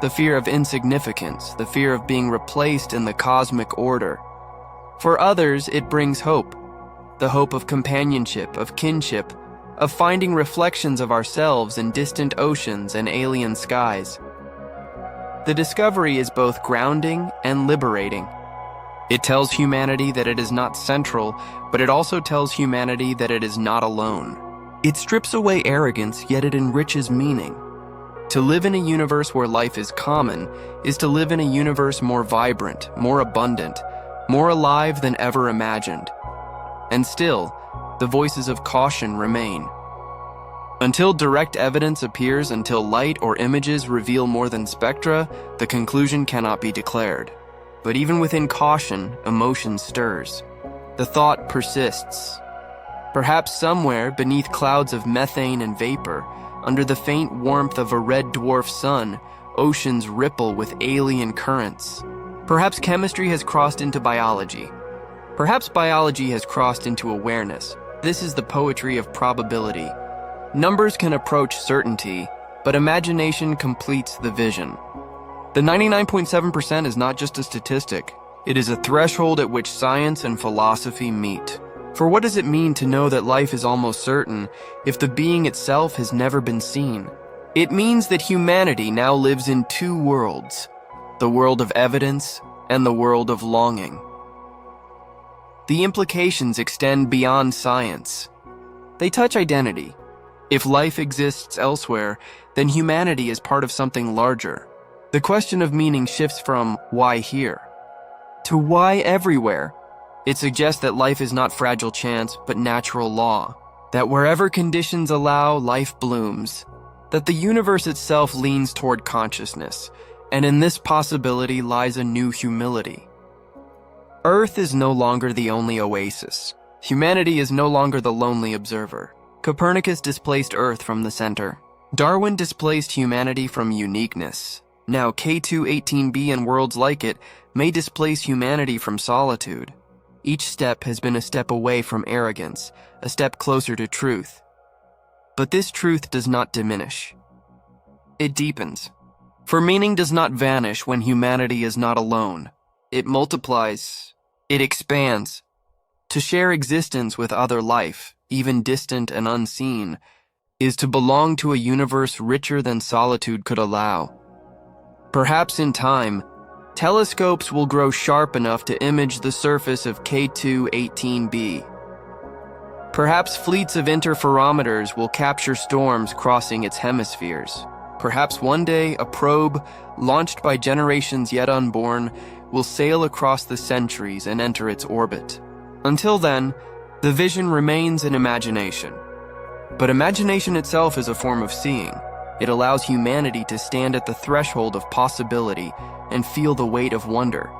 The fear of insignificance, the fear of being replaced in the cosmic order. For others, it brings hope. The hope of companionship, of kinship, of finding reflections of ourselves in distant oceans and alien skies. The discovery is both grounding and liberating. It tells humanity that it is not central, but it also tells humanity that it is not alone. It strips away arrogance, yet it enriches meaning. To live in a universe where life is common is to live in a universe more vibrant, more abundant, more alive than ever imagined. And still, the voices of caution remain. Until direct evidence appears, until light or images reveal more than spectra, the conclusion cannot be declared. But even within caution, emotion stirs. The thought persists. Perhaps somewhere beneath clouds of methane and vapor, under the faint warmth of a red dwarf sun, oceans ripple with alien currents. Perhaps chemistry has crossed into biology. Perhaps biology has crossed into awareness. This is the poetry of probability. Numbers can approach certainty, but imagination completes the vision. The 99.7% is not just a statistic. It is a threshold at which science and philosophy meet. For what does it mean to know that life is almost certain if the being itself has never been seen? It means that humanity now lives in two worlds, the world of evidence and the world of longing. The implications extend beyond science. They touch identity. If life exists elsewhere, then humanity is part of something larger. The question of meaning shifts from why here to why everywhere. It suggests that life is not fragile chance, but natural law. That wherever conditions allow, life blooms. That the universe itself leans toward consciousness. And in this possibility lies a new humility. Earth is no longer the only oasis. Humanity is no longer the lonely observer. Copernicus displaced Earth from the center. Darwin displaced humanity from uniqueness. Now K2-18b and worlds like it may displace humanity from solitude. Each step has been a step away from arrogance, a step closer to truth. But this truth does not diminish. It deepens. For meaning does not vanish when humanity is not alone. It multiplies. It expands. To share existence with other life, even distant and unseen, is to belong to a universe richer than solitude could allow. Perhaps in time, telescopes will grow sharp enough to image the surface of K2-18b. Perhaps fleets of interferometers will capture storms crossing its hemispheres. Perhaps one day a probe, launched by generations yet unborn, will sail across the centuries and enter its orbit. Until then, the vision remains in imagination. But imagination itself is a form of seeing. It allows humanity to stand at the threshold of possibility and feel the weight of wonder.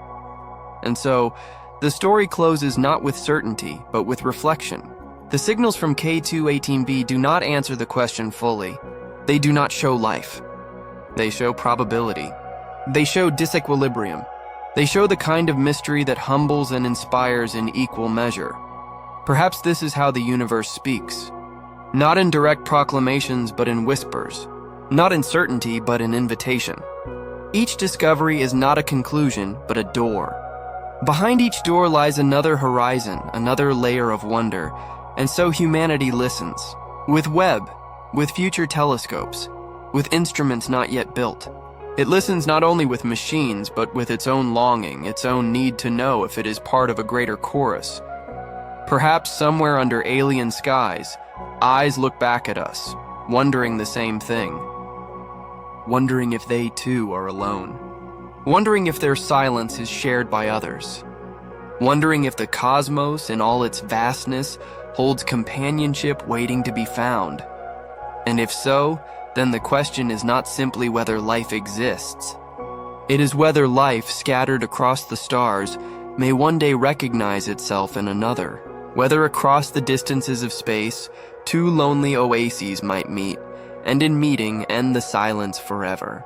And so, the story closes not with certainty, but with reflection. The signals from K2-18b do not answer the question fully. They do not show life. They show probability. They show disequilibrium. They show the kind of mystery that humbles and inspires in equal measure. Perhaps this is how the universe speaks. Not in direct proclamations, but in whispers. Not in certainty, but in invitation. Each discovery is not a conclusion, but a door. Behind each door lies another horizon, another layer of wonder, and so humanity listens. With Webb, with future telescopes, with instruments not yet built. It listens not only with machines, but with its own longing, its own need to know if it is part of a greater chorus. Perhaps somewhere under alien skies, eyes look back at us, wondering the same thing. Wondering if they too are alone. Wondering if their silence is shared by others. Wondering if the cosmos in all its vastness holds companionship waiting to be found. And if so, then the question is not simply whether life exists. It is whether life scattered across the stars may one day recognize itself in another. Whether across the distances of space, two lonely oases might meet, and in meeting end the silence forever.